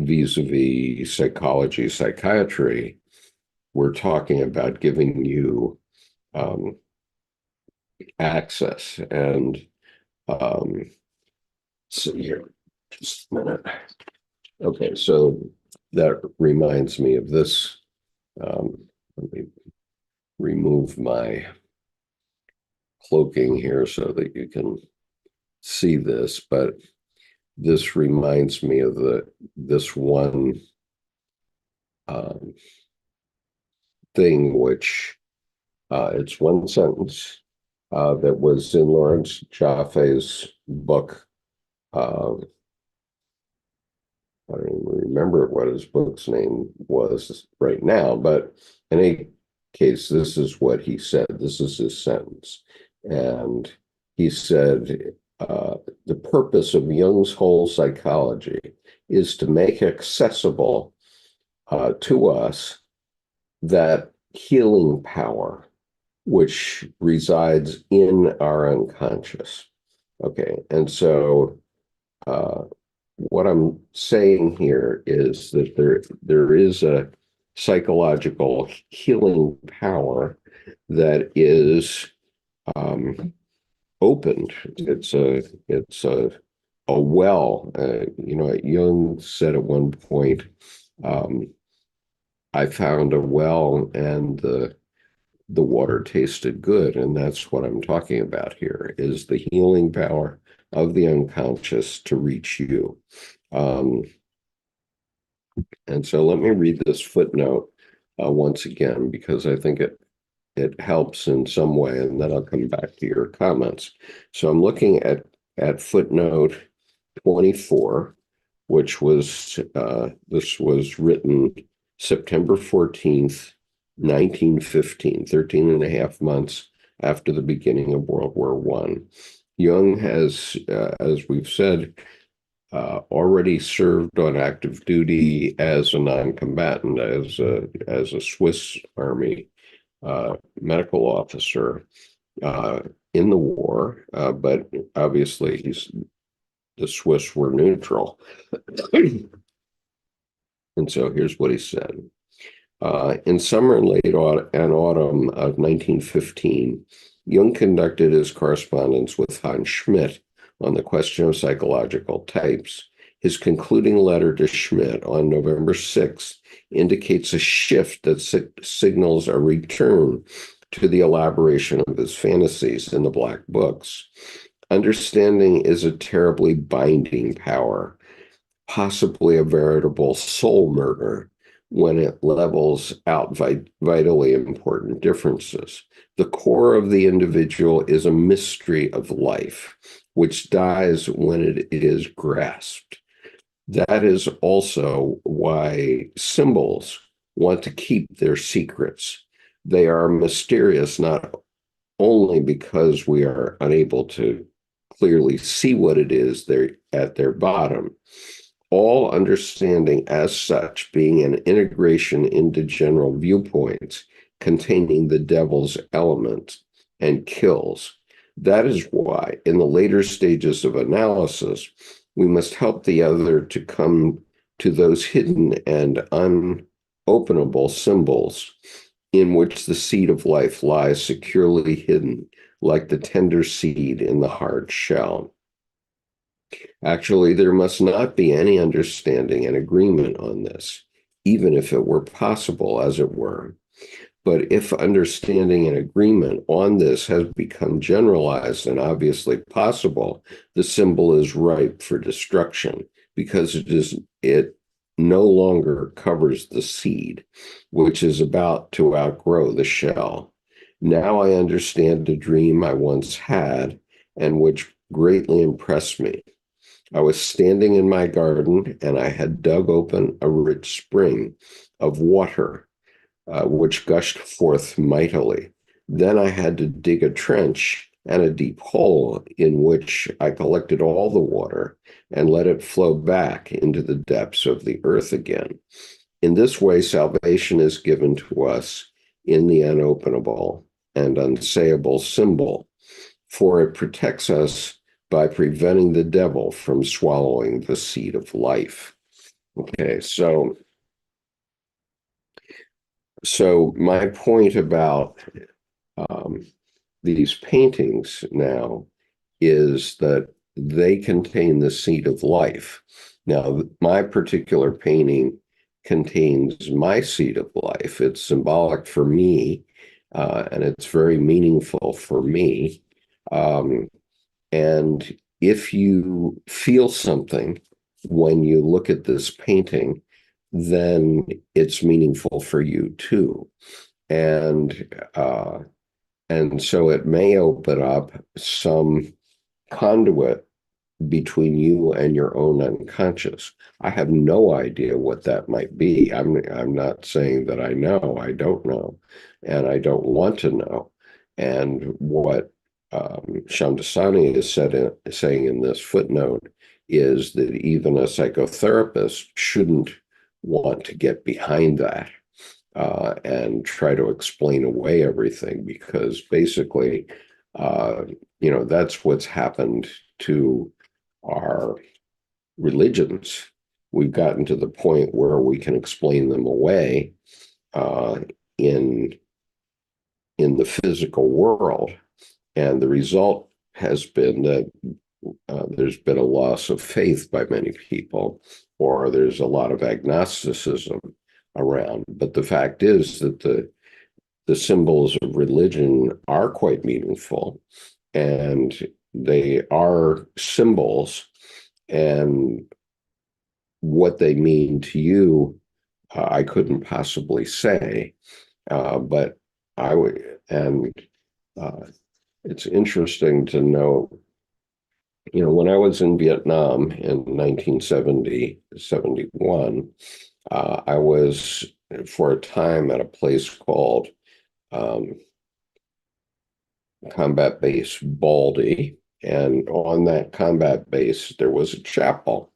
vis-a-vis psychology, psychiatry. We're talking about giving you um, access. And so here, just a minute. Okay, so that reminds me of this. Let me remove my cloaking here so that you can see this, but this reminds me of this one um, thing, which it's one sentence that was in Lawrence Jaffe's book. I don't even remember what his book's name was right now, but in any case, this is what he said. This is his sentence. And he said, the purpose of Jung's whole psychology is to make accessible to us that healing power which resides in our unconscious. Okay, and so what I'm saying here is that there is a psychological healing power that is opened. It's a well. Jung said at one point, I found a well and the water tasted good, and that's what I'm talking about here, is the healing power of the unconscious to reach you. And so let me read this footnote once again, because I think it helps in some way, and then I'll come back to your comments. So I'm looking at footnote 24, which was this was written September 14th, 1915, 13 and a half months after the beginning of World War I. Jung has, as we've said, already served on active duty as a non-combatant, as a Swiss Army medical officer in the war, but obviously the Swiss were neutral. And so here's what he said. In summer and late autumn of 1915, Jung conducted his correspondence with Hans Schmidt on the question of psychological types. His concluding letter to Schmidt on November 6th indicates a shift that signals a return to the elaboration of his fantasies in the Black Books. Understanding is a terribly binding power, possibly a veritable soul murder, when it levels out vitally important differences. The core of the individual is a mystery of life, which dies when it is grasped. That is also why symbols want to keep their secrets. They are mysterious not only because we are unable to clearly see what it is at their bottom, all understanding as such being an integration into general viewpoints containing the devil's element and kills. That is why, in the later stages of analysis, we must help the other to come to those hidden and unopenable symbols in which the seed of life lies securely hidden, like the tender seed in the hard shell. Actually, there must not be any understanding and agreement on this, even if it were possible, as it were. But if understanding and agreement on this has become generalized and obviously possible, the symbol is ripe for destruction, because it no longer covers the seed, which is about to outgrow the shell. Now I understand the dream I once had and which greatly impressed me. I was standing in my garden and I had dug open a rich spring of water, which gushed forth mightily. Then I had to dig a trench and a deep hole in which I collected all the water and let it flow back into the depths of the earth again. In this way, salvation is given to us in the unopenable and unsayable symbol, for it protects us by preventing the devil from swallowing the seed of life. Okay, so my point about um, these paintings now is that they contain the seed of life. Now, my particular painting contains my seed of life. It's symbolic for me, and it's very meaningful for me. Um, and if you feel something when you look at this painting, then it's meaningful for you too. And uh, and so it may open up some conduit between you and your own unconscious. I have no idea what that might be. I'm not saying that I know. I don't know, and I don't want to know. And what Shamdasani is saying in this footnote is that even a psychotherapist shouldn't want to get behind that and try to explain away everything, because basically, uh, that's what's happened to our religions. We've gotten to the point where we can explain them away uh, in in the physical world, and the result has been that there's been a loss of faith by many people, or there's a lot of agnosticism around. But the fact is that the symbols of religion are quite meaningful, and they are symbols, and what they mean to you, I couldn't possibly say, but I would, and uh, it's interesting to know, when I was in Vietnam in 1970, 71, I was for a time at a place called um, Combat Base Baldy. And on that combat base, there was a chapel.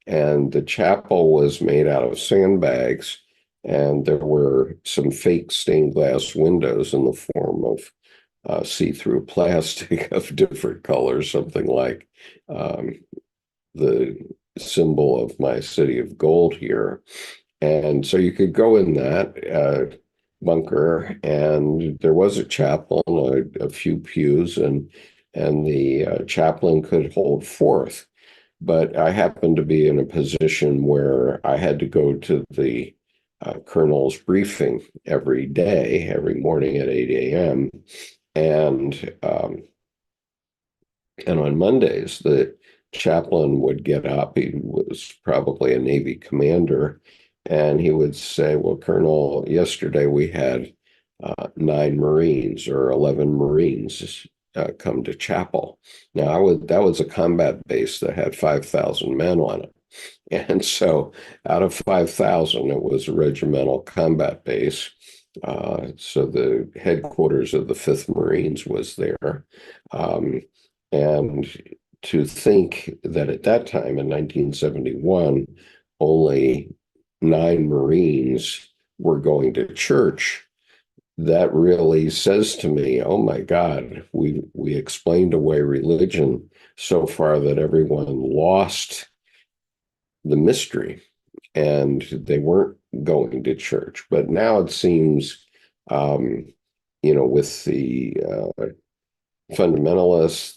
And the chapel was made out of sandbags. And there were some fake stained glass windows in the form of see-through plastic of different colors, something like um, the symbol of my city of gold here. And so you could go in that bunker, and there was a chapel and a few pews, and the chaplain could hold forth. But I happened to be in a position where I had to go to the colonel's briefing every day, every morning at 8 a.m. And on Mondays, the chaplain would get up. He was probably a Navy commander, and he would say, "Well, Colonel, yesterday we had 9 Marines or 11 Marines come to chapel." Now, that was a combat base that had 5,000 men on it. And so out of 5,000, it was a regimental combat base. So the headquarters of the 5th Marines was there. Um, and to think that at that time in 1971, only 9 Marines were going to church, that really says to me, oh my God, we explained away religion so far that everyone lost the mystery and they weren't going to church. But now it seems, with the fundamentalists,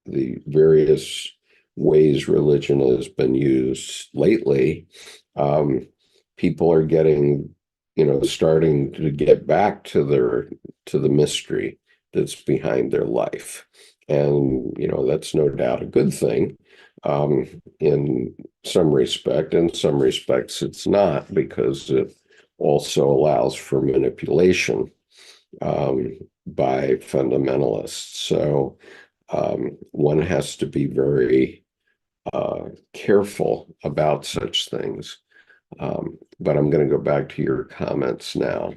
the various ways religion has been used lately, people are getting, starting to get back to the mystery that's behind their life. And, that's no doubt a good thing. in some respect. In some respects, it's not, because it also allows for manipulation by fundamentalists. So one has to be very careful about such things. But I'm going to go back to your comments now.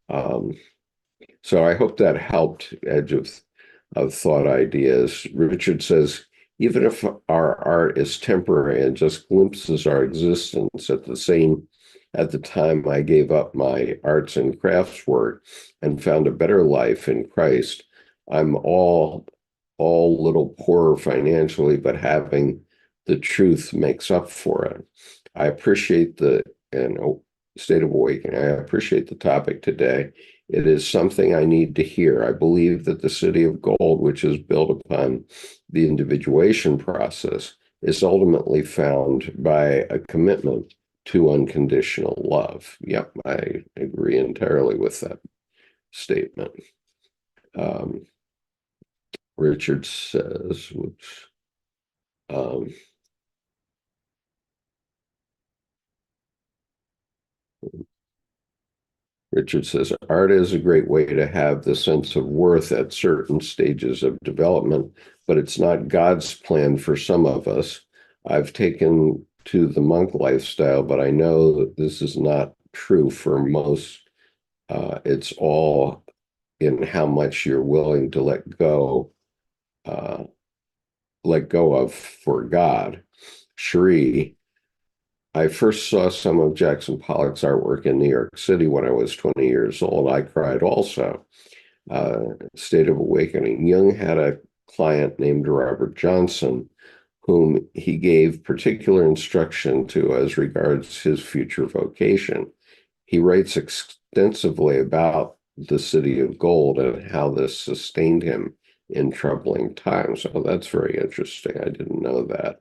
Um, so I hope that helped edge of thought ideas. Richard says, even if our art is temporary and just glimpses our existence at the time I gave up my arts and crafts work and found a better life in Christ, I'm all little poorer financially, but having the truth makes up for it. I appreciate the and state of awakening. I appreciate the topic today. It is something I need to hear. I believe that the city of gold, which is built upon the individuation process, is ultimately found by a commitment to unconditional love. Yep, I agree entirely with that statement. Um, Richard says, whoops, um, Richard says, art is a great way to have the sense of worth at certain stages of development, but it's not God's plan for some of us. I've taken to the monk lifestyle, but I know that this is not true for most. It's all in how much you're willing to uh, let go of for God. Cherie, I first saw some of Jackson Pollock's artwork in New York City when I was 20 years old. I cried also. State of Awakening. Jung had a client named Robert Johnson, whom he gave particular instruction to as regards his future vocation. He writes extensively about the city of gold and how this sustained him in troubling times. Oh, that's very interesting. I didn't know that.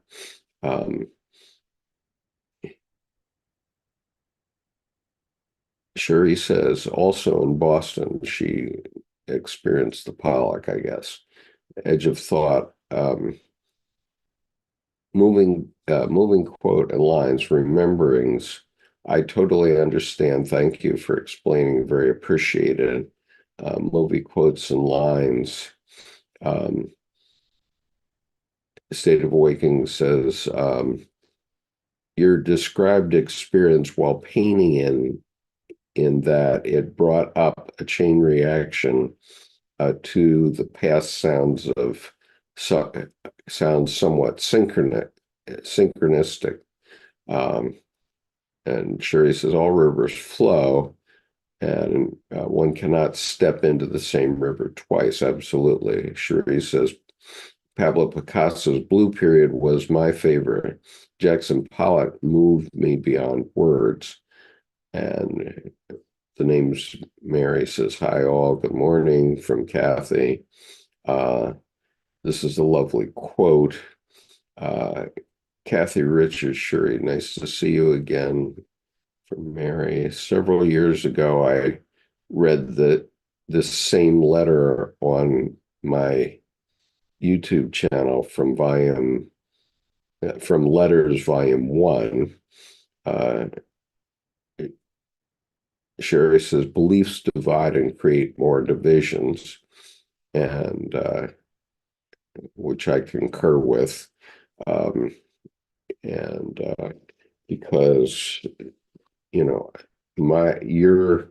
Um, Sherry says also in Boston, she experienced the Pollock, I guess. Edge of thought, moving quote and lines, rememberings. I totally understand. Thank you for explaining. Very appreciated. Movie quotes and lines. Um, State of Awakening says, your described experience while painting in that it brought up a chain reaction to the past so, sounds somewhat synchronistic. Um, and Sherry says all rivers flow, and one cannot step into the same river twice. Absolutely. Sherry says Pablo Picasso's Blue Period was my favorite. Jackson Pollock moved me beyond words. And the name's Mary says, hi all, good morning from Kathy. This is a lovely quote. Uh, Kathy Richards, Shuri, nice to see you again. From Mary. Several years ago, I read this same letter on my YouTube channel from Letters Volume 1. Uh, Sherry says, beliefs divide and create more divisions, and which I concur with. Um, and because, you know, your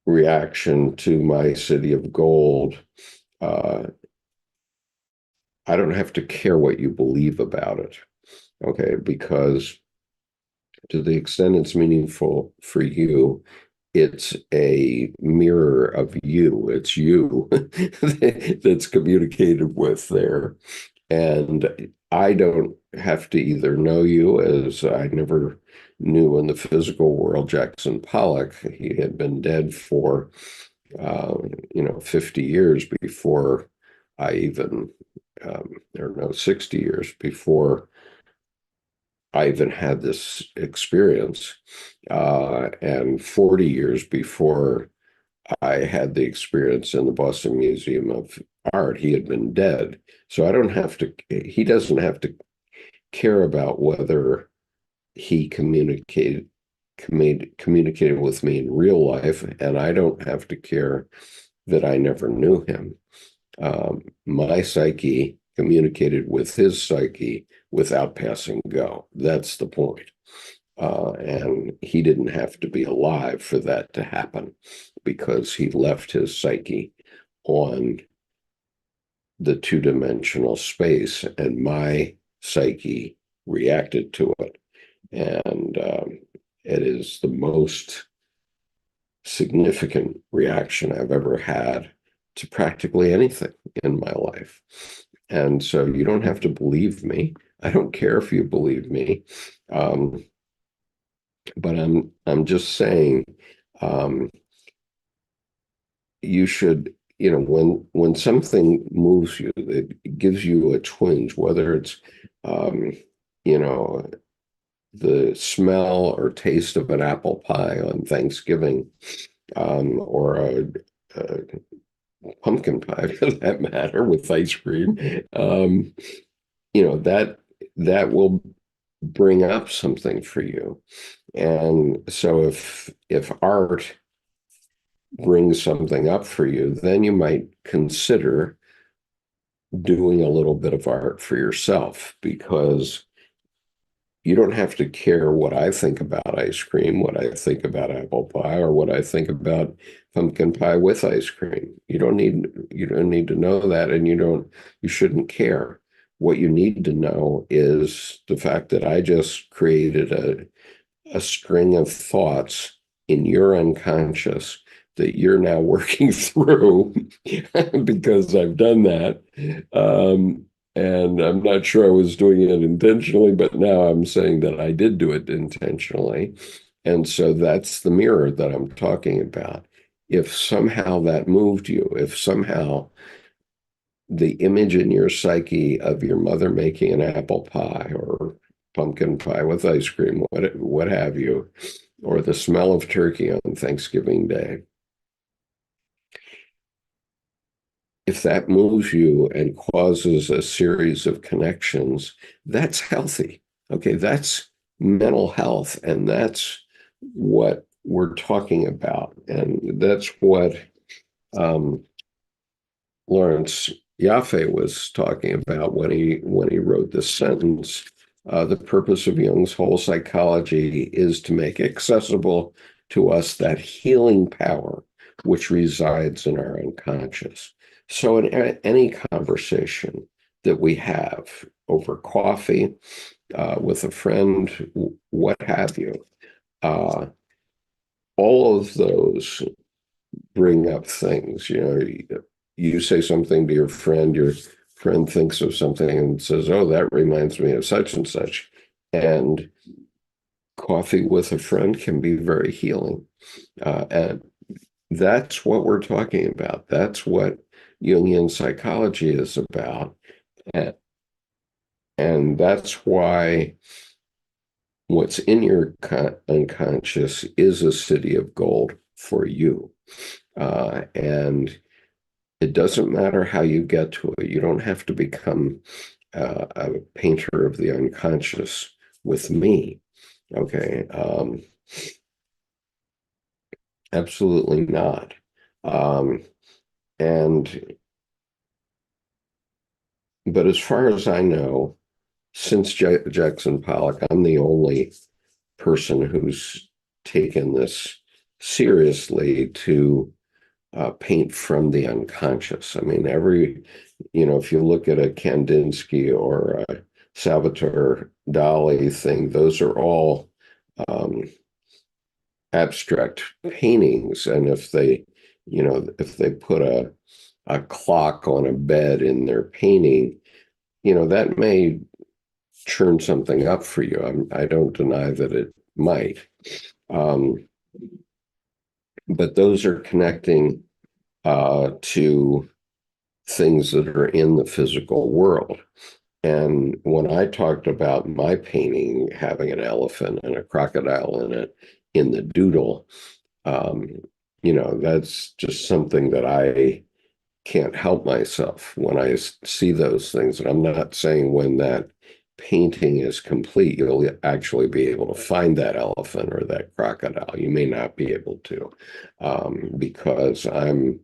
reaction to my City of Gold, uh, I don't have to care what you believe about it, okay? Because to the extent it's meaningful for you, it's a mirror of you. It's you that's communicated with there. And I don't have to either know you, as I never knew in the physical world Jackson Pollock. He had been dead for, 50 years before I even, or no, 60 years before I even had this experience, and 40 years before I had the experience in the Boston Museum of Art. He had been dead. So I don't have to, he doesn't have to care about whether he communicated with me in real life, and I don't have to care that I never knew him. My psyche communicated with his psyche without passing go. That's the point. And he didn't have to be alive for that to happen because he left his psyche on the two-dimensional space, and my psyche reacted to it. And it is the most significant reaction I've ever had to practically anything in my life. And so you don't have to believe me. I don't care if you believe me. But I'm just saying, um, you should, when something moves you, it gives you a twinge, whether it's you know, the smell or taste of an apple pie on Thanksgiving, or a pumpkin pie for that matter with ice cream. That will bring up something for you. And so if art brings something up for you, then you might consider doing a little bit of art for yourself, because you don't have to care what I think about ice cream, what I think about apple pie, or what I think about pumpkin pie with ice cream. You don't need to know that, and you shouldn't care. What you need to know is the fact that I just created a string of thoughts in your unconscious that you're now working through because I've done that. And I'm not sure I was doing it intentionally, but now I'm saying that I did do it intentionally. And so that's the mirror that I'm talking about. If somehow that moved you, if somehow the image in your psyche of your mother making an apple pie or pumpkin pie with ice cream, what have you, or the smell of turkey on Thanksgiving Day, if that moves you and causes a series of connections, that's healthy. Okay, that's mental health, and that's what we're talking about. And that's what um, Lawrence Yaffe was talking about when he wrote this sentence. The purpose of Jung's whole psychology is to make accessible to us that healing power which resides in our unconscious. So in any conversation that we have over coffee, with a friend, what have you, uh, all of those bring up things. You say something to your friend thinks of something and says, oh, that reminds me of such and such. And coffee with a friend can be very healing. And that's what we're talking about. That's what Jungian psychology is about. And, and that's why what's in your unconscious is a city of gold for you. And it doesn't matter how you get to it. You don't have to become a painter of the unconscious with me. Okay. Absolutely not. Um, and, but as far as I know, since Jackson Pollock, I'm the only person who's taken this seriously to paint from the unconscious. I mean, if you look at a Kandinsky or a Salvatore Dali thing, those are all um, abstract paintings. And if they put a clock on a bed in their painting, that may churn something up for you. I don't deny that it might. Um, but those are connecting to things that are in the physical world. And when I talked about my painting having an elephant and a crocodile in it in the doodle, um, that's just something that I can't help myself when I see those things. And I'm not saying when that painting is complete, you'll actually be able to find that elephant or that crocodile. You may not be able to, because I'm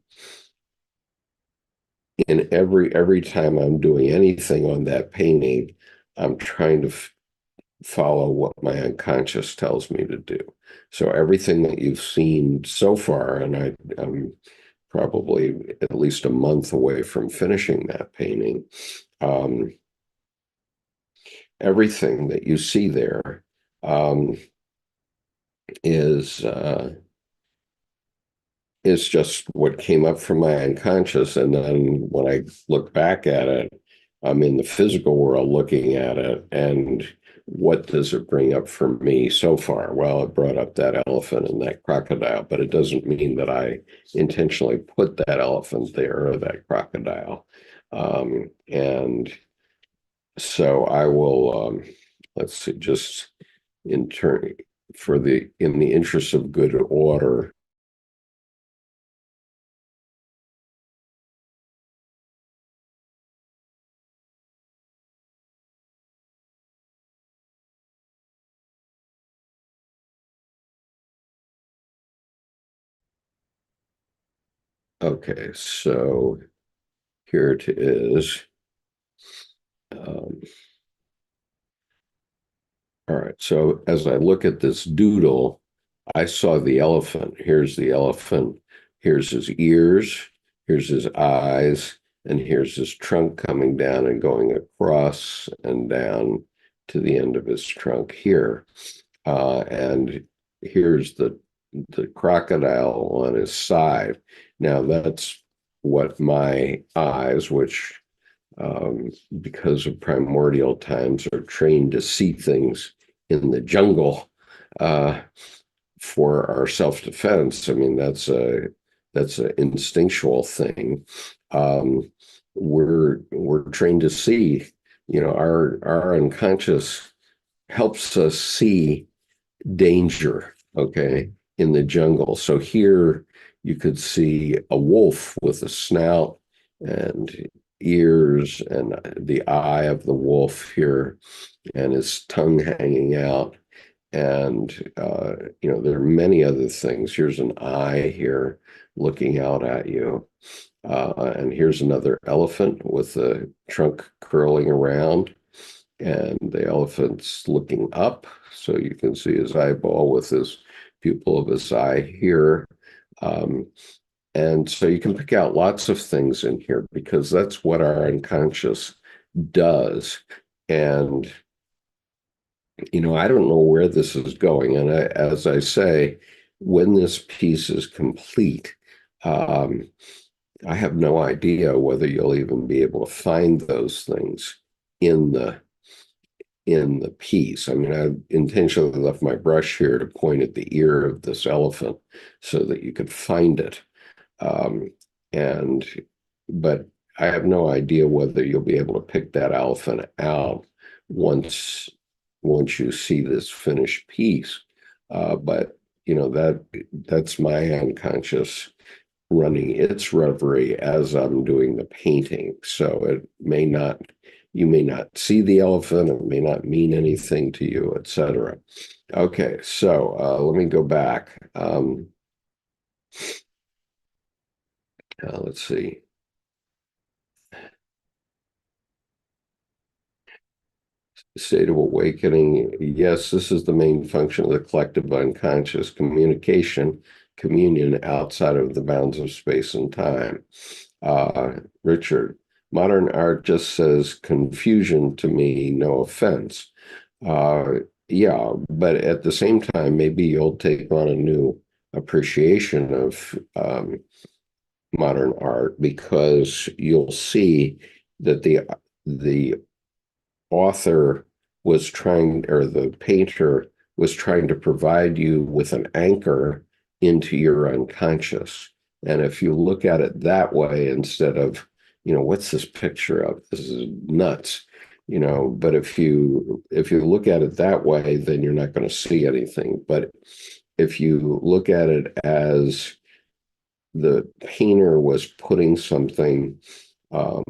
in every time I'm doing anything on that painting, I'm trying to follow what my unconscious tells me to do. So everything that you've seen so far, and I'm probably at least a month away from finishing that painting. Um, Everything that you see there um, is is just what came up from my unconscious, and then when I look back at it, I'm in the physical world looking at it, and what does it bring up for me so far? Well, it brought up that elephant and that crocodile, but it doesn't mean that I intentionally put that elephant there or that crocodile. And so I will, let's see, just in turn, in the interest of good order. Okay, so here it is. Um, all right, so as I look at this doodle, I saw the elephant. Here's the elephant. Here's his ears. Here's his eyes. And here's his trunk coming down and going across and down to the end of his trunk here. And here's the crocodile on his side. Now that's what my eyes, which because of primordial times, are trained to see things in the jungle uh, for our self-defense. I mean, that's an instinctual thing. Um, we're trained to see. Our unconscious helps us see danger, okay, in the jungle. So here you could see a wolf with a snout and ears and the eye of the wolf here and his tongue hanging out. And, there are many other things. Here's an eye here looking out at you. And here's another elephant with the trunk curling around and the elephant's looking up, so you can see his eyeball with his pupil of his eye here. Um, and so you can pick out lots of things in here because that's what our unconscious does. And, I don't know where this is going. And as I say, when this piece is complete, um, I have no idea whether you'll even be able to find those things in the piece. I mean, I intentionally left my brush here to point at the ear of this elephant so that you could find it. Um, and but I have no idea whether you'll be able to pick that elephant out once once you see this finished piece. But that's my unconscious running its reverie as I'm doing the painting. So you may not see the elephant, it may not mean anything to you, etc. Okay, so let me go back. Let's see. State of awakening. Yes, this is the main function of the collective unconscious communion outside of the bounds of space and time. Richard, modern art just says confusion to me, no offense. Uh, yeah, but at the same time, maybe you'll take on a new appreciation of modern art because you'll see that the author was trying, or the painter was trying to provide you with an anchor into your unconscious. And if you look at it that way, instead of, what's this picture of? This is nuts. But if you look at it that way, then you're not going to see anything. But if you look at it as the painter was putting something um,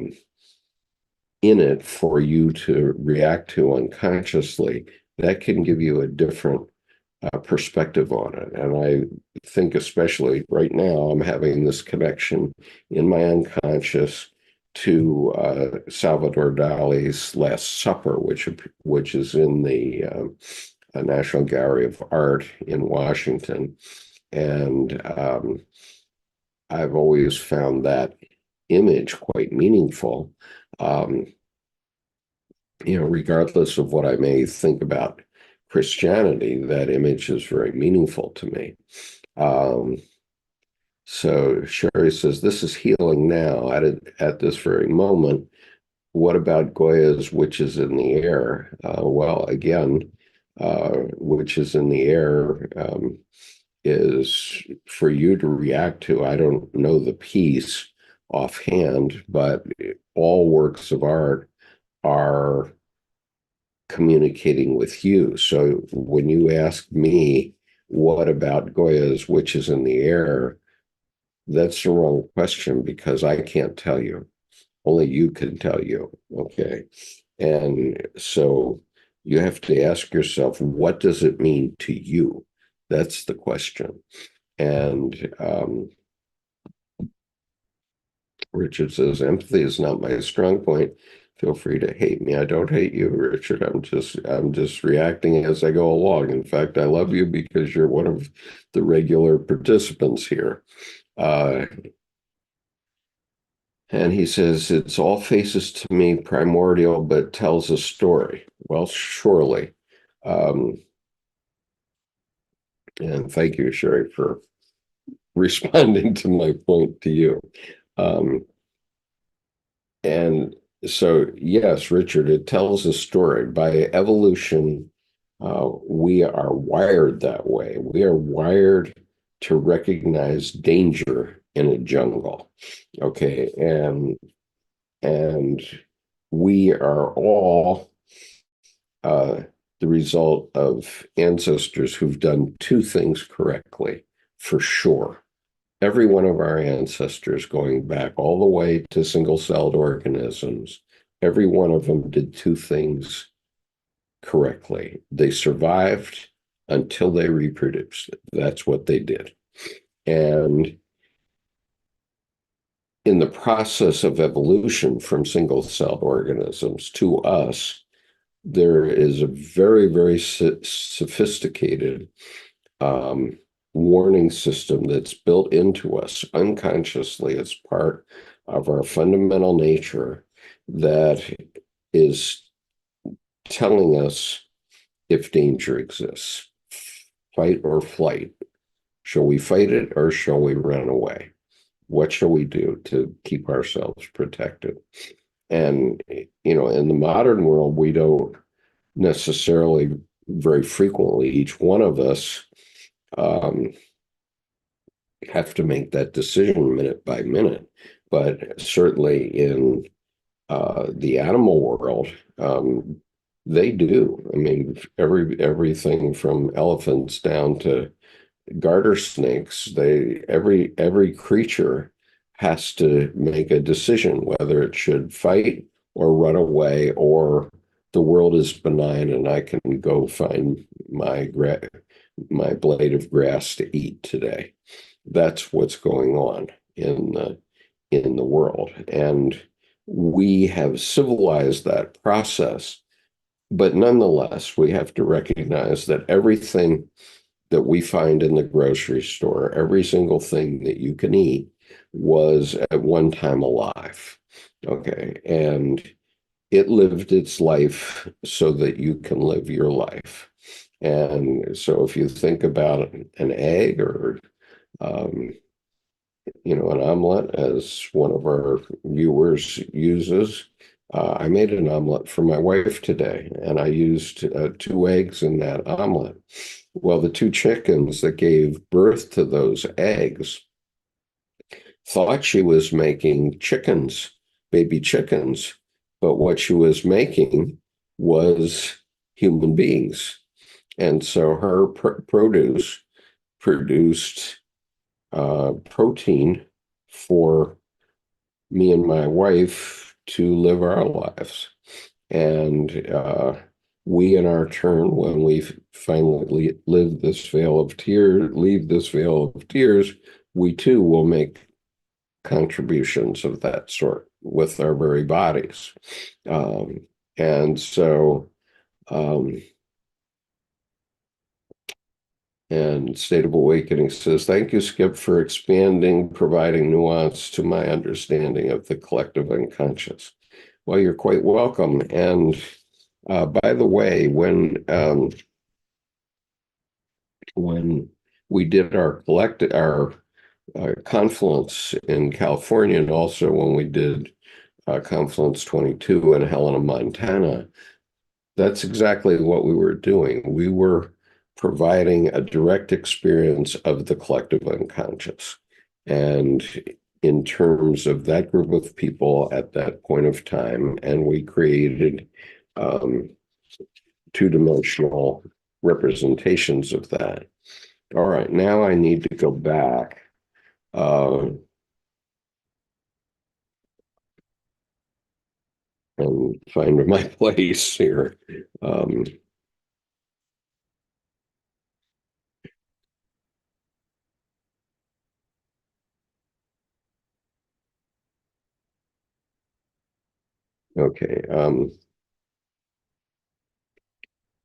in it for you to react to unconsciously, that can give you a different perspective on it. And I think, especially right now, I'm having this connection in my unconscious to Salvador Dali's Last Supper, which is in the National Gallery of Art in Washington. And I've always found that image quite meaningful. Um, Regardless of what I may think about Christianity, that image is very meaningful to me. Um, so Sherry says, this is healing now at this very moment. What about Goya's Witches in the Air? Well, again, Witches in the Air is for you to react to. I don't know the piece offhand, but all works of art are communicating with you. So when you ask me, what about Goya's Witches in the Air? That's the wrong question because I can't tell you. Only you can tell you. Okay. And so you have to ask yourself, what does it mean to you? That's the question. And Richard says, empathy is not my strong point. Feel free to hate me. I don't hate you, Richard. I'm just reacting as I go along. In fact, I love you because you're one of the regular participants here. And he says, it's all faces to me primordial, but tells a story. Well, surely. Um, and thank you, Sherry, for responding to my point to you. Um, And so, yes, Richard, it tells a story. By evolution, we are wired that way. We are wired to recognize danger in a jungle. Okay, and we are all uh, the result of ancestors who've done two things correctly, for sure. Every one of our ancestors, going back all the way to single-celled organisms, every one of them did two things correctly. They survived until they reproduced. That's what they did. And in the process of evolution from single-celled organisms to us, there is a very, very sophisticated um, warning system that's built into us unconsciously. It's part of our fundamental nature that is telling us if danger exists, fight or flight. Shall we fight it or shall we run away? What shall we do to keep ourselves protected? And, in the modern world, we don't necessarily very frequently, each one of us, um, have to make that decision minute by minute. But certainly in the animal world, they do. I mean, everything from elephants down to garter snakes, every creature has to make a decision whether it should fight or run away, or the world is benign and I can go find my blade of grass to eat today. That's what's going on in the world, and we have civilized that process. But nonetheless, we have to recognize that everything that we find in the grocery store, every single thing that you can eat, was at one time alive. Okay. And it lived its life so that you can live your life. And so if you think about an egg or, um, an omelet, as one of our viewers uses, I made an omelet for my wife today, and I used 2 eggs in that omelet. Well, the 2 chickens that gave birth to those eggs thought she was making chickens, baby chickens, but what she was making was human beings. And so her produce produced protein for me and my wife to live our lives. And we, in our turn, when we finally leave this vale of tears, we too will make contributions of that sort with our very bodies. And so, and State of Awakening says, thank you, Skip, for providing nuance to my understanding of the collective unconscious. Well, you're quite welcome. And by the way, when we did our confluence in California, and also when we did Confluence 22 in Helena, Montana, that's exactly what we were doing. We were providing a direct experience of the collective unconscious. And in terms of that group of people at that point of time, and we created two-dimensional representations of that. All right, now I need to go back. And find my place here. Okay,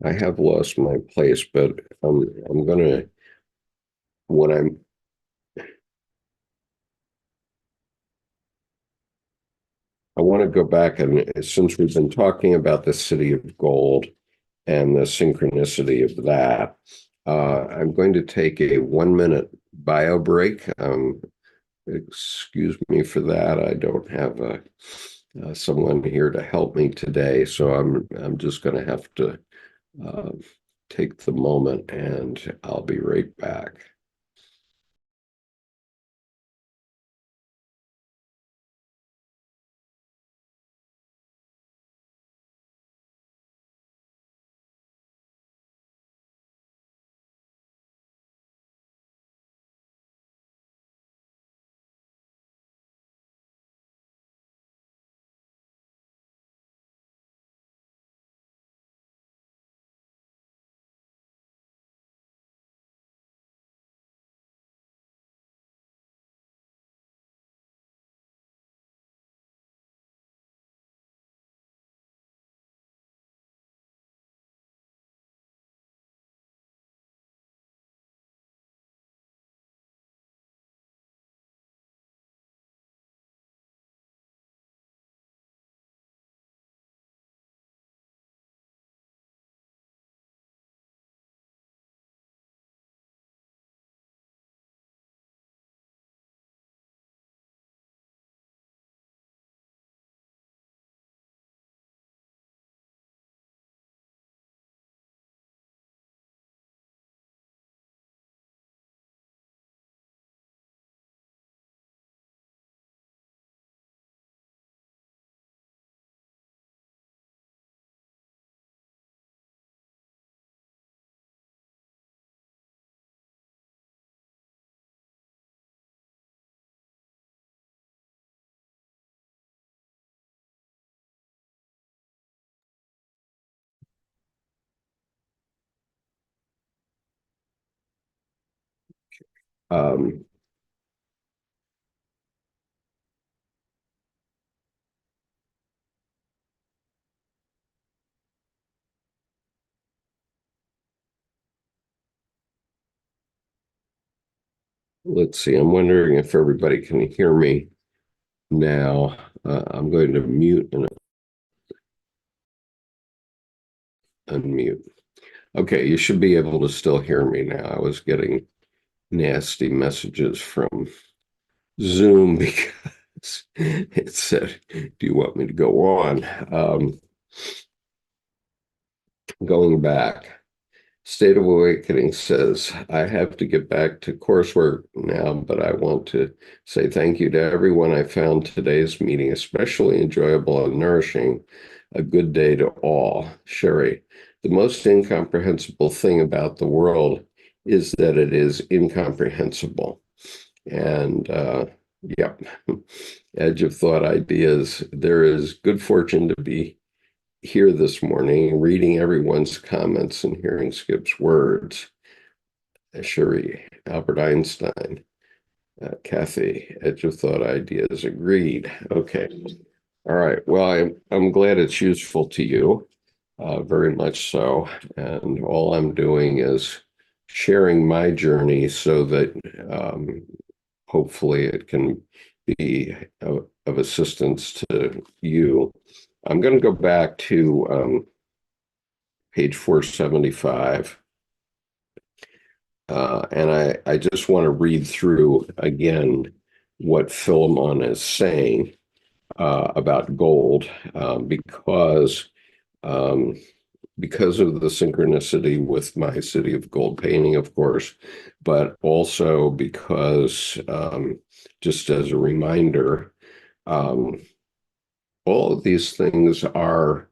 I have lost my place, but I'm gonna, when I want to go back, and since we've been talking about the city of gold and the synchronicity of that, I'm going to take a 1-minute bio break. Excuse me for that. I don't have someone here to help me today, so I'm just going to have to uh, take the moment, and I'll be right back. Um, let's see. I'm wondering if everybody can hear me now. I'm going to mute and unmute. Okay, you should be able to still hear me now. I was getting nasty messages from Zoom because it said, do you want me to go on? Going back, State of Awakening says, I have to get back to coursework now, but I want to say thank you to everyone. I found today's meeting especially enjoyable and nourishing. A good day to all. Sherry, the most incomprehensible thing about the world is that it is incomprehensible. And yeah, edge of thought ideas. There is good fortune to be here this morning, reading everyone's comments and hearing Skip's words. Sherry, Albert Einstein, Kathy, edge of thought ideas, agreed. Okay. All right. Well, I'm glad it's useful to you, very much so. And all I'm doing is sharing my journey so that hopefully it can be of assistance to you. I'm going to go back to page 475. And I just want to read through again what Philemon is saying about gold, um, because of the synchronicity with my City of Gold painting, of course, but also because, just as a reminder, um, all of these things are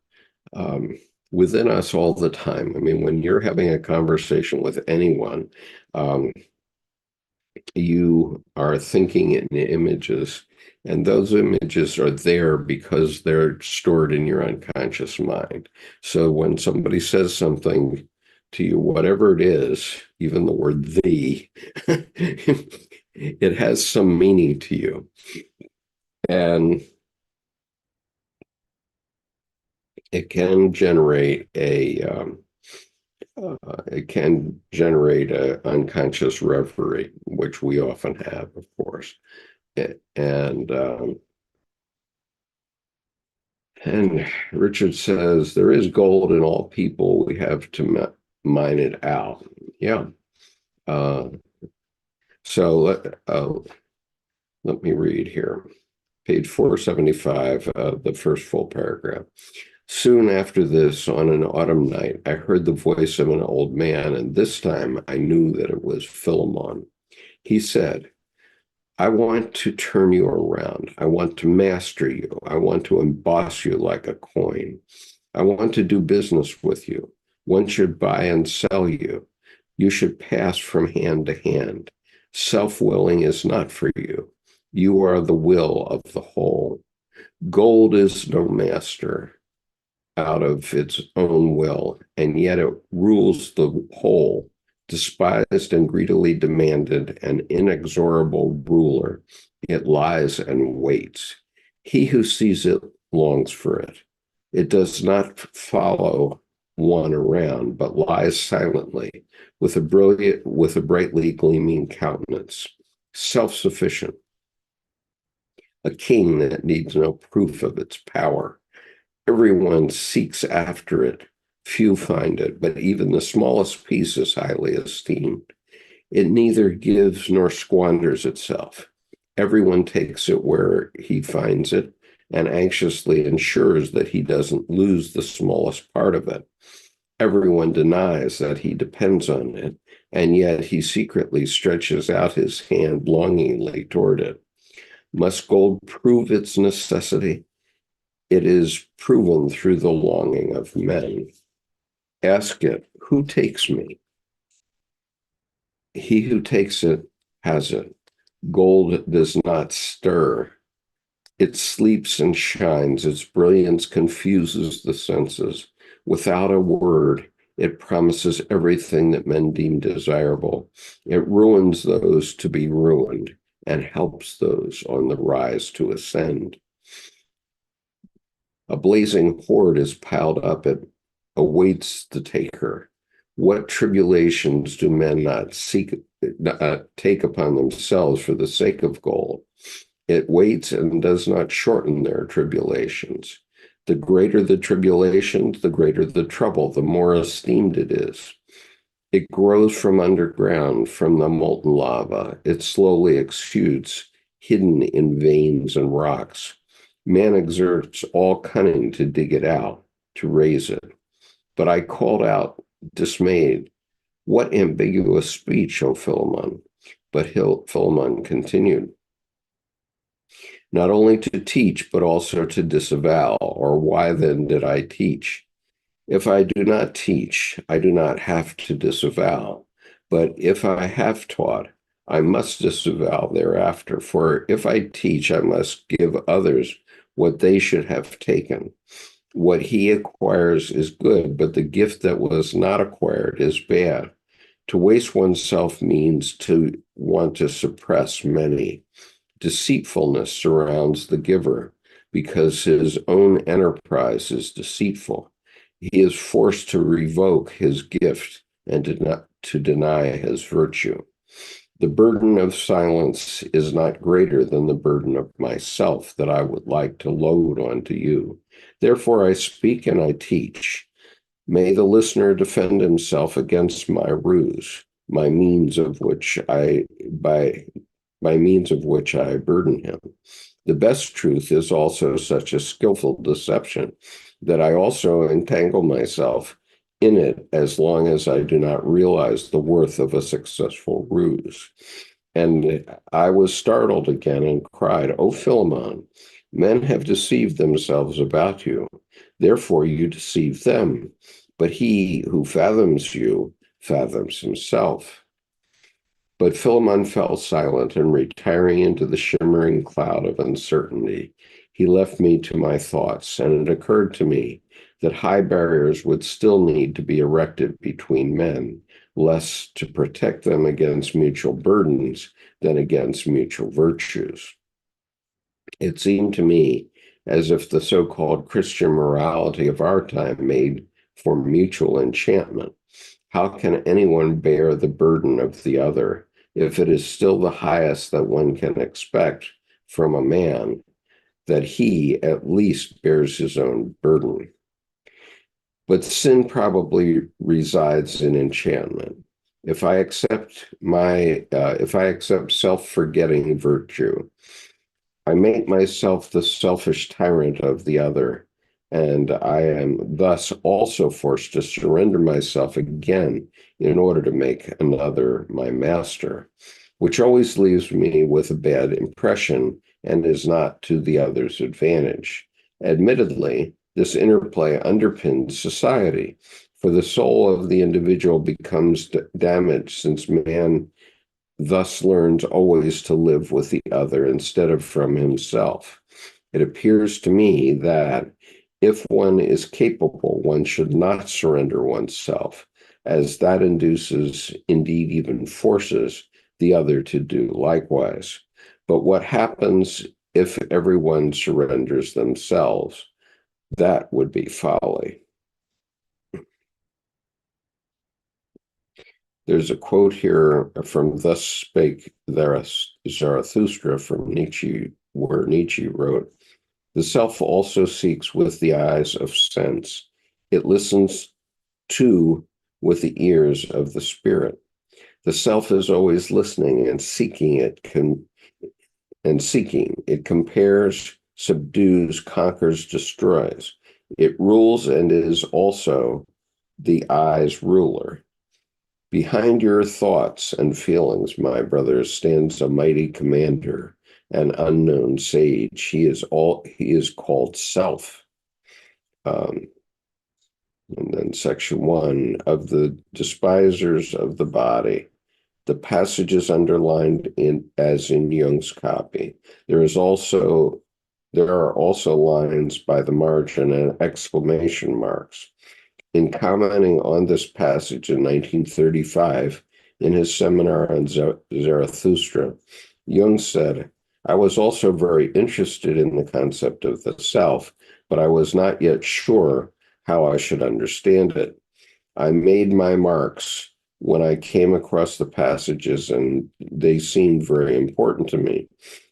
um, within us all the time. I mean, when you're having a conversation with anyone, um, you are thinking in images, and those images are there because they're stored in your unconscious mind. So when somebody says something to you, whatever it is, even the word "the," it has some meaning to you. And it can generate a unconscious reverie, which we often have, of course. And and Richard says there is gold in all people. We have to mine it out. Yeah. Uh, so let me read here. Page 475, the first full paragraph. Soon after this, on an autumn night, I heard the voice of an old man, and this time I knew that it was Philemon. He said, I want to turn you around. I want to master you. I want to emboss you like a coin. I want to do business with you. One should buy and sell you. You should pass from hand to hand. Self-willing is not for you. You are the will of the whole. Gold is no master out of its own will, and yet it rules the whole, despised and greedily demanded, an inexorable ruler. It lies and waits. He who sees it longs for it. It does not follow one around, but lies silently with a brightly gleaming countenance, self-sufficient, a king that needs no proof of its power. Everyone seeks after it. Few find it, but even the smallest piece is highly esteemed. It neither gives nor squanders itself. Everyone takes it where he finds it and anxiously ensures that he doesn't lose the smallest part of it. Everyone denies that he depends on it, and yet he secretly stretches out his hand longingly toward it. Must gold prove its necessity? It is proven through the longing of men. Ask it, who takes me? He who takes it has it. Gold does not stir. It sleeps and shines. Its brilliance confuses the senses. Without a word, it promises everything that men deem desirable. It ruins those to be ruined and helps those on the rise to ascend. A blazing hoard is piled up. It awaits the taker. What tribulations do men not take upon themselves for the sake of gold? It waits and does not shorten their tribulations. The greater the tribulations, the greater the trouble, the more esteemed it is. It grows from underground, from the molten lava. It slowly exudes, hidden in veins and rocks. Man exerts all cunning to dig it out, to raise it. But I called out, dismayed, what ambiguous speech, O Philemon? But Philemon continued, not only to teach, but also to disavow, or why then did I teach? If I do not teach, I do not have to disavow. But if I have taught, I must disavow thereafter. For if I teach, I must give others what they should have taken. What he acquires is good, but the gift that was not acquired is bad. To waste oneself means to want to suppress many. Deceitfulness surrounds the giver because his own enterprise is deceitful. He is forced to revoke his gift and to deny his virtue. The burden of silence is not greater than the burden of myself that I would like to load onto you. Therefore, I speak and I teach. May the listener defend himself against my ruse, my means of which I by means of which I burden him. The best truth is also such a skillful deception that I also entangle myself in it as long as I do not realize the worth of a successful ruse. And I was startled again and cried, "O Philemon, men have deceived themselves about you. Therefore you deceive them. But he who fathoms you fathoms himself." But Philemon fell silent, and retiring into the shimmering cloud of uncertainty, he left me to my thoughts, and it occurred to me that high barriers would still need to be erected between men, less to protect them against mutual burdens than against mutual virtues. It seemed to me as if the so-called Christian morality of our time made for mutual enchantment. How can anyone bear the burden of the other if it is still the highest that one can expect from a man, that he at least bears his own burden? But sin probably resides in enchantment. If I accept self-forgetting virtue, I make myself the selfish tyrant of the other, and I am thus also forced to surrender myself again in order to make another my master, which always leaves me with a bad impression and is not to the other's advantage. Admittedly, this interplay underpins society, for the soul of the individual becomes damaged since man thus learns always to live with the other instead of from himself. It appears to me that if one is capable, one should not surrender oneself, as that induces, indeed even forces, the other to do likewise. But what happens if everyone surrenders themselves? That would be folly. There's a quote here from Thus Spake Zarathustra from Nietzsche, where Nietzsche wrote, "The self also seeks with the eyes of sense. It listens to with the ears of the spirit. The self is always listening and seeking. It compares, subdues, conquers, destroys. It rules and is also the eye's ruler. Behind your thoughts and feelings, my brothers, stands a mighty commander, an unknown sage. He is called self." Um, and then section 1 of the despisers of the body. The passage is underlined as in Jung's copy. There are also lines by the margin and exclamation marks. In commenting on this passage in 1935, in his seminar on Zarathustra, Jung said, "I was also very interested in the concept of the self, but I was not yet sure how I should understand it. I made my marks when I came across the passages, and they seemed very important to me.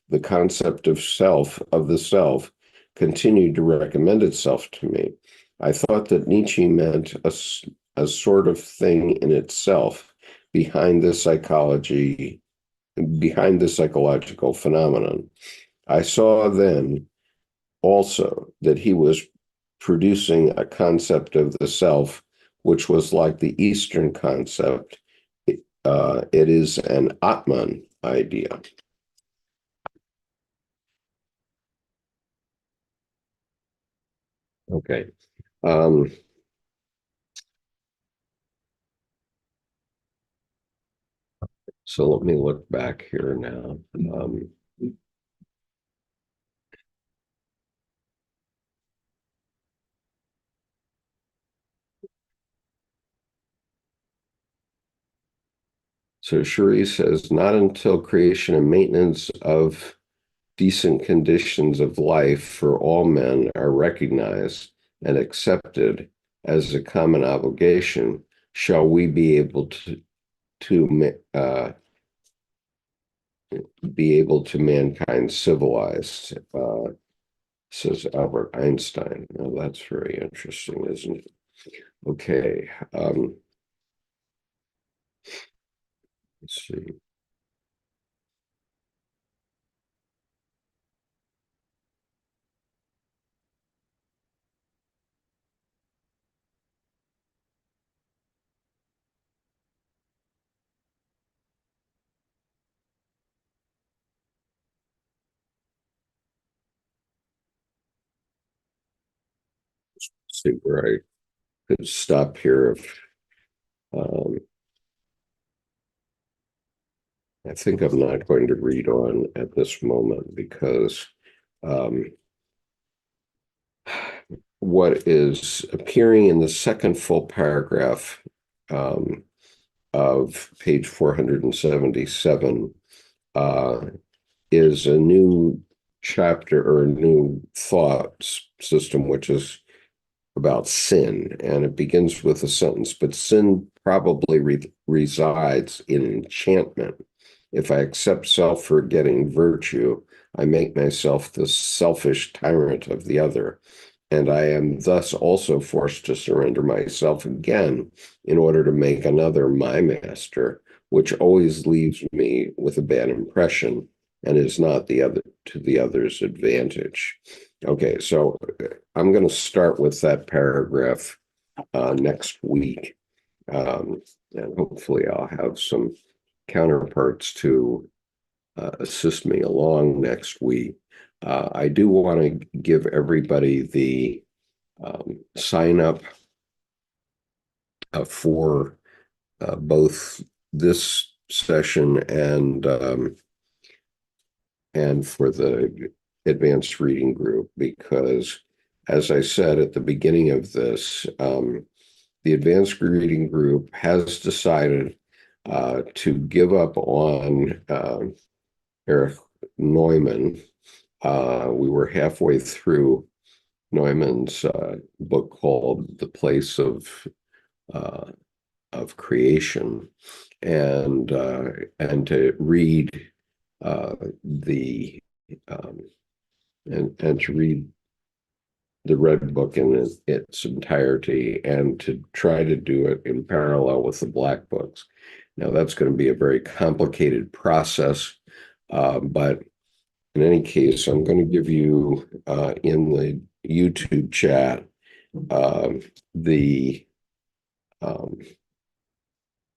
The concept of the self, continued to recommend itself to me. I thought that Nietzsche meant a sort of thing in itself behind the psychological phenomenon. I saw then also that he was producing a concept of the self, which was like the Eastern concept. It is an Atman idea." Okay. Um, So let me look back here now. So Cherie says, not until creation and maintenance of decent conditions of life for all men are recognized and accepted as a common obligation shall we be able to be able to mankind civilized, says Albert Einstein. Now that's very interesting, isn't it? Okay. Let's see. See where I could stop here. Um, I think I'm not going to read on at this moment because um, what is appearing in the second full paragraph um, of page 477 uh, is a new chapter or a new thought system, which is about sin. And it begins with a sentence, but sin probably resides in enchantment. If I accept self-forgetting virtue, I make myself the selfish tyrant of the other. And I am thus also forced to surrender myself again in order to make another my master, which always leaves me with a bad impression and is not the other to the other's advantage. Okay, so I'm going to start with that paragraph next week. And hopefully I'll have some counterparts to assist me along next week. I do want to give everybody the sign up for both this session and for the advanced reading group, because as I said at the beginning of this, the advanced reading group has decided to give up on Erich Neumann. We were halfway through Neumann's book called The Place uh, of Creation, and to read the um, and to read the Red Book in its entirety and to try to do it in parallel with the Black Books. Now, that's going to be a very complicated process, but in any case, I'm going to give you in the YouTube chat the um,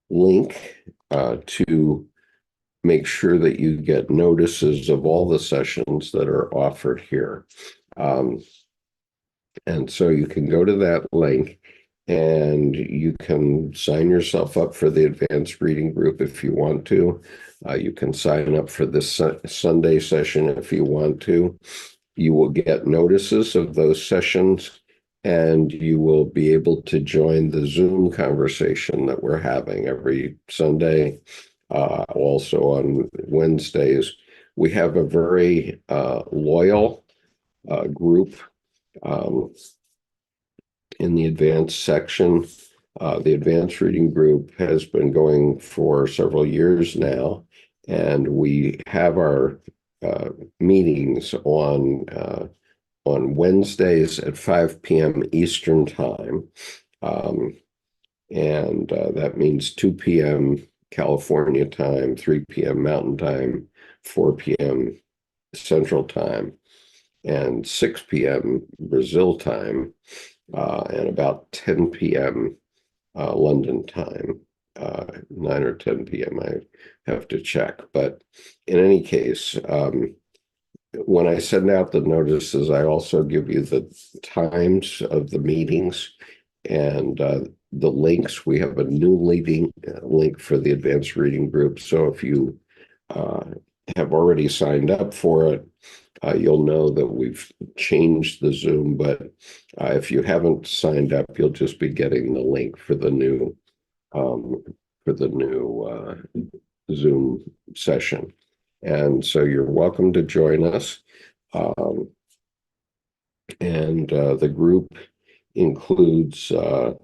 link to make sure that you get notices of all the sessions that are offered here. And so you can go to that link and you can sign yourself up for the advanced reading group if you want to. You can sign up for this Sunday session if you want to. You will get notices of those sessions and you will be able to join the Zoom conversation that we're having every Sunday. Also on Wednesdays, we have a very loyal group in the advanced section. The advanced reading group has been going for several years now, and we have our meetings on Wednesdays at 5 p.m. Eastern time. And that means 2 p.m. California time, 3 p.m. Mountain time, 4 p.m. Central time, and 6 p.m. Brazil time, and about 10 p.m. London time, 9 or 10 p.m. I have to check. But in any case, when I send out the notices, I also give you the times of the meetings, and the links. We have a new link for the advanced reading group. So if you uh, have already signed up for it, you'll know that we've changed the Zoom. But if you haven't signed up, you'll just be getting the link um, for the new Zoom session. And so you're welcome to join us. And the group includes a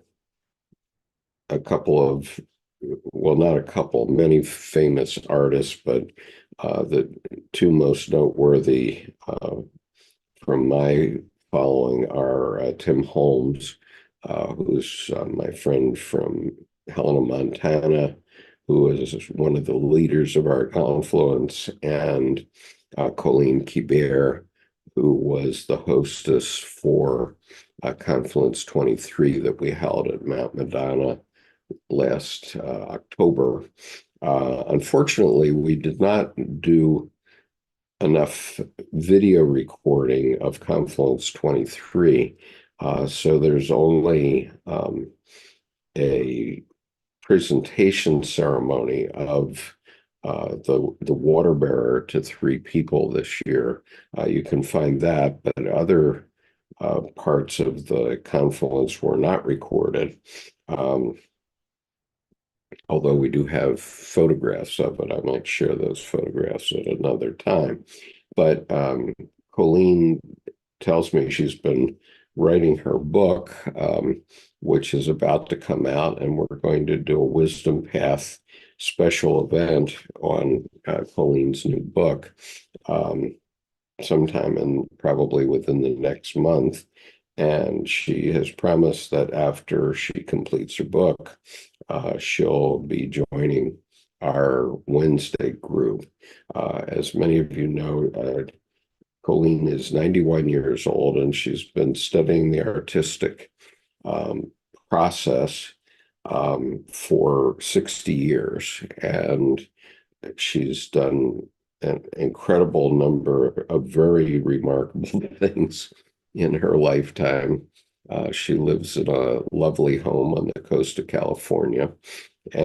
couple of, well, not a couple, many famous artists, but the two most noteworthy from my following are Tim Holmes, who's my friend from Helena, Montana, who is one of the leaders of our confluence, and Colleen Kibert, who was the hostess for Confluence 23 that we held at Mount Madonna last October. Unfortunately, we did not do enough video recording of Confluence 23. So there's only a presentation ceremony of the water bearer to 3 people this year. You can find that, but other parts of the confluence were not recorded. Although we do have photographs of it. I might share those photographs at another time. But Colleen tells me she's been writing her book, which is about to come out, and we're going to do a Wisdom Path special event on Colleen's new book sometime probably within the next month. And she has promised that after she completes her book, she'll be joining our Wednesday group. As many of you know, Colleen is 91 years old, and she's been studying the artistic process for 60 years. And she's done an incredible number of very remarkable things in her lifetime. She lives in a lovely home on the coast of California,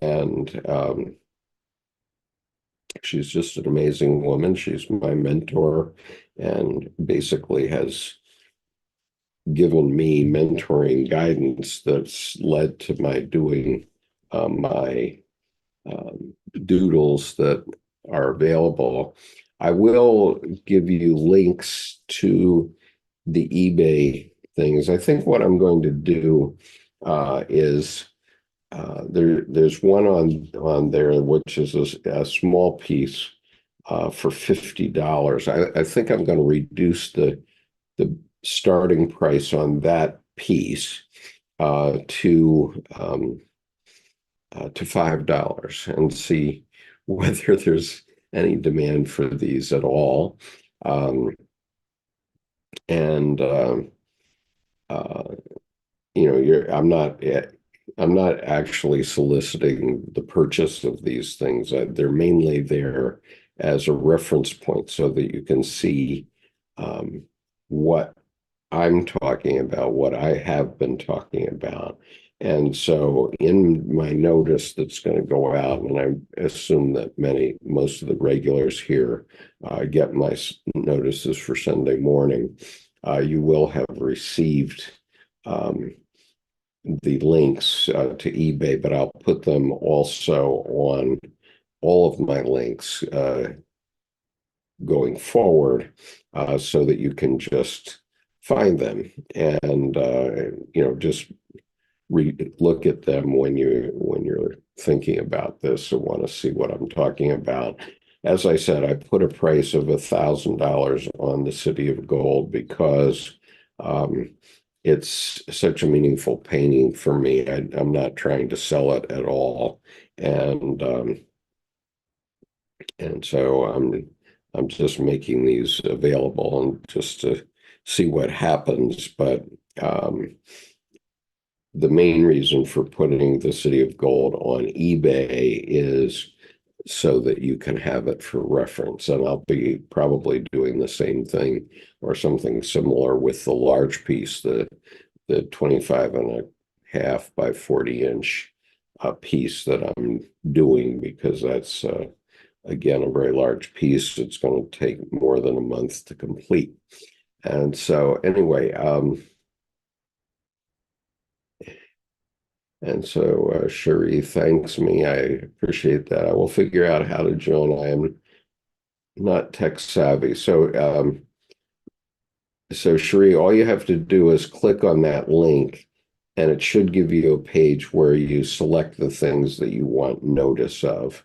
and she's just an amazing woman. She's my mentor and basically has given me mentoring guidance that's led to my doing my doodles that are available. I will give you links to the eBay things. I think what I'm going to do is there's one on there which is a small piece for $50. I think I'm going to reduce the starting price on that piece to $5 and see whether there's any demand for these at all. And you know, I'm not actually soliciting the purchase of these things. They're mainly there as a reference point so that you can see what I'm talking about, what I have been talking about. And so in my notice that's going to go out, and I assume that most of the regulars here get my notices for Sunday morning, you will have received the links to eBay, but I'll put them also on all of my links going forward so that you can just find them and you know, just look at them when you're thinking about this or want to see what I'm talking about. As I said, I put a price of $1,000 on the City of Gold because it's such a meaningful painting for me. I'm not trying to sell it at all, and so I'm just making these available and just to see what happens. But the main reason for putting the City of Gold on eBay is so that you can have it for reference. And I'll be probably doing the same thing or something similar with the large piece, the 25 and half by 40-inch piece that I'm doing, because that's again a very large piece. It's going to take more than a month to complete. And so anyway, Cherie thanks me. I appreciate that. I will figure out how to join. I am not tech savvy. So Cherie, all you have to do is click on that link, and it should give you a page where you select the things that you want notice of.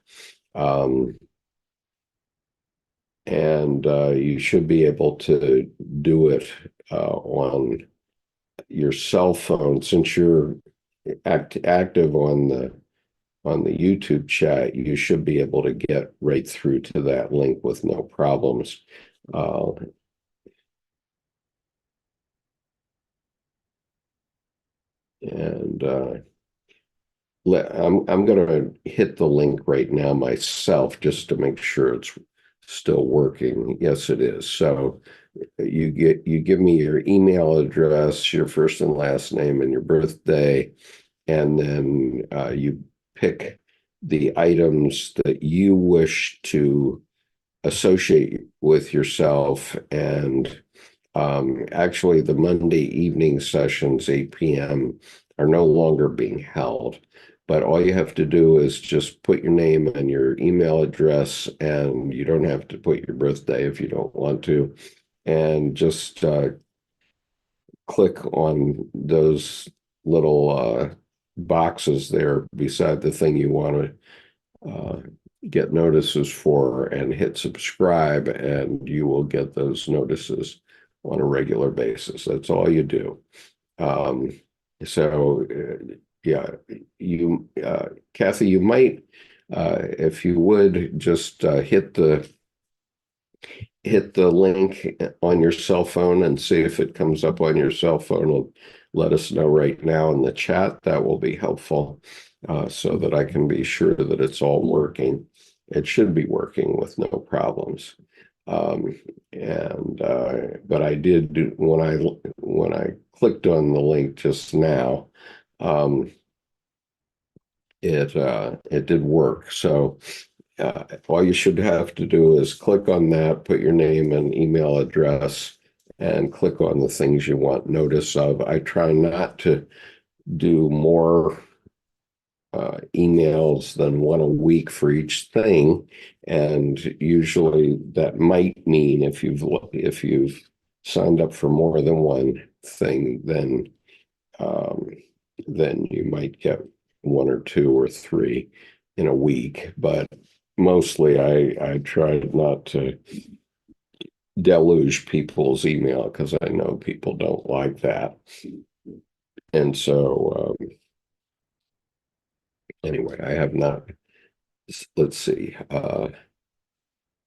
And you should be able to do it on your cell phone. Since you're active on the YouTube chat, you should be able to get right through to that link with no problems. And I'm going to hit the link right now myself just to make sure it's still working. Yes, it is. So you give me your email address, your first and last name, and your birthday, and then you pick the items that you wish to associate with yourself. And actually, the Monday evening sessions, 8 p.m., are no longer being held. But all you have to do is just put your name and your email address, and you don't have to put your birthday if you don't want to. And just click on those little boxes there beside the thing you want to get notices for, and hit subscribe, and you will get those notices on a regular basis. That's all you do. So yeah, Kathy, you might, if you would, just hit the link on your cell phone and see if it comes up on your cell phone, and let us know right now in the chat. That will be helpful, so that I can be sure that it's all working. It should be working with no problems. But I did do, when I clicked on the link just now, it did work. So all you should have to do is click on that, put your name and email address, and click on the things you want notice of. I try not to do more emails than one a week for each thing, and usually that might mean if you've signed up for more than one thing, then you might get one or two or three in a week. But mostly I try not to deluge people's email, because I know people don't like that. And so anyway, I have not, let's see,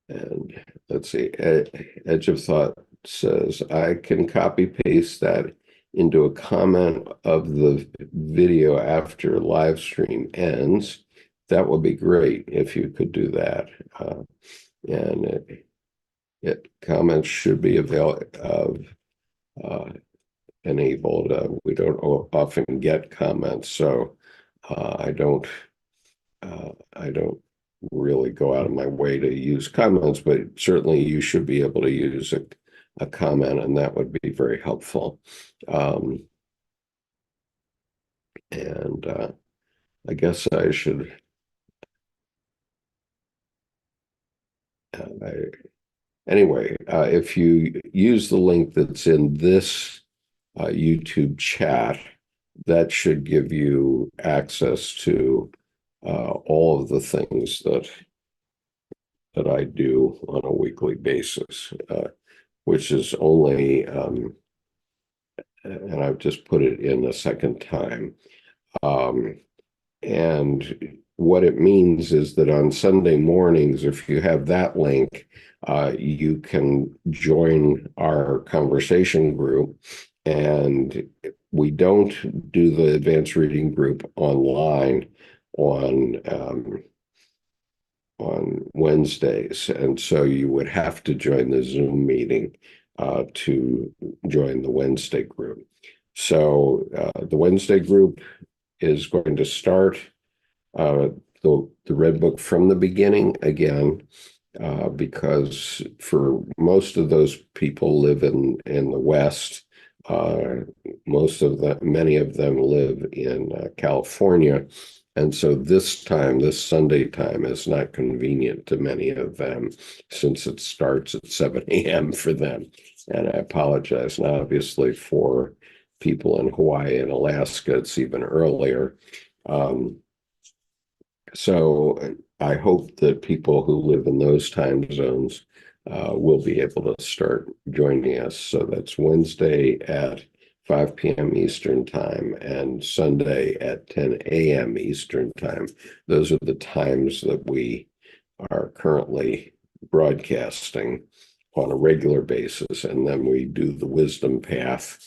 Edge of Thought says, I can copy paste that into a comment of the video after live stream ends. That would be great if you could do that. And comments should be enabled. We don't often get comments, so I don't really go out of my way to use comments, but certainly you should be able to use a comment, and that would be very helpful. And I guess I should. Anyway, if you use the link that's in this YouTube chat, that should give you access to all of the things that I do on a weekly basis, which is only, and I've just put it in a second time. And what it means is that on Sunday mornings, if you have that link, you can join our conversation group. And we don't do the advanced reading group online on Wednesdays, and so you would have to join the Zoom meeting to join the Wednesday group. So the Wednesday group is going to start uh, the Red Book from the beginning again, because for most of those people live in the West. Uh, many of them live in California. And so this Sunday time is not convenient to many of them since it starts at 7 a.m. for them. And I apologize. And obviously for people in Hawaii and Alaska, it's even earlier. Um, so I hope that people who live in those time zones will be able to start joining us. So that's Wednesday at 5 p.m. Eastern Time and Sunday at 10 a.m. Eastern Time. Those are the times that we are currently broadcasting on a regular basis. And then we do the wisdom path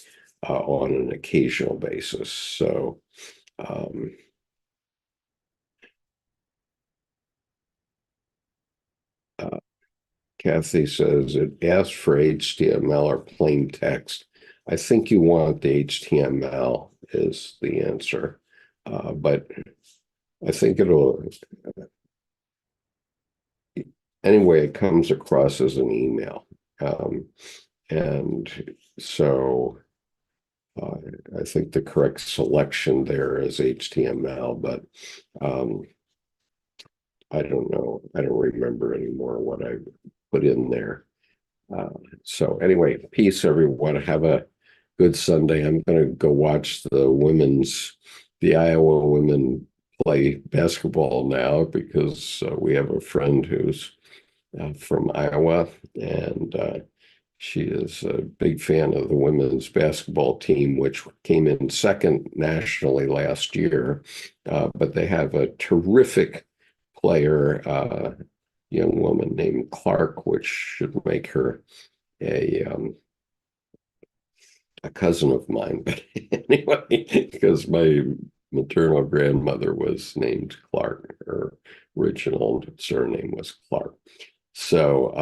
on an occasional basis. So, um, uh, Kathy says it asks for HTML or plain text. I think you want the HTML is the answer. But I think anyway, it comes across as an email. Um, and so uh, I think the correct selection there is HTML, but um, I don't know. I don't remember anymore what I put in there. Uh, so anyway, peace, everyone. Have a good Sunday. I'm going to go watch the Iowa women play basketball now because we have a friend who's from Iowa, and she is a big fan of the women's basketball team, which came in second nationally last year. But they have a terrific player, young woman named Clark, which should make her a um, a cousin of mine. But anyway, because my maternal grandmother was named Clark, her original surname was Clark. So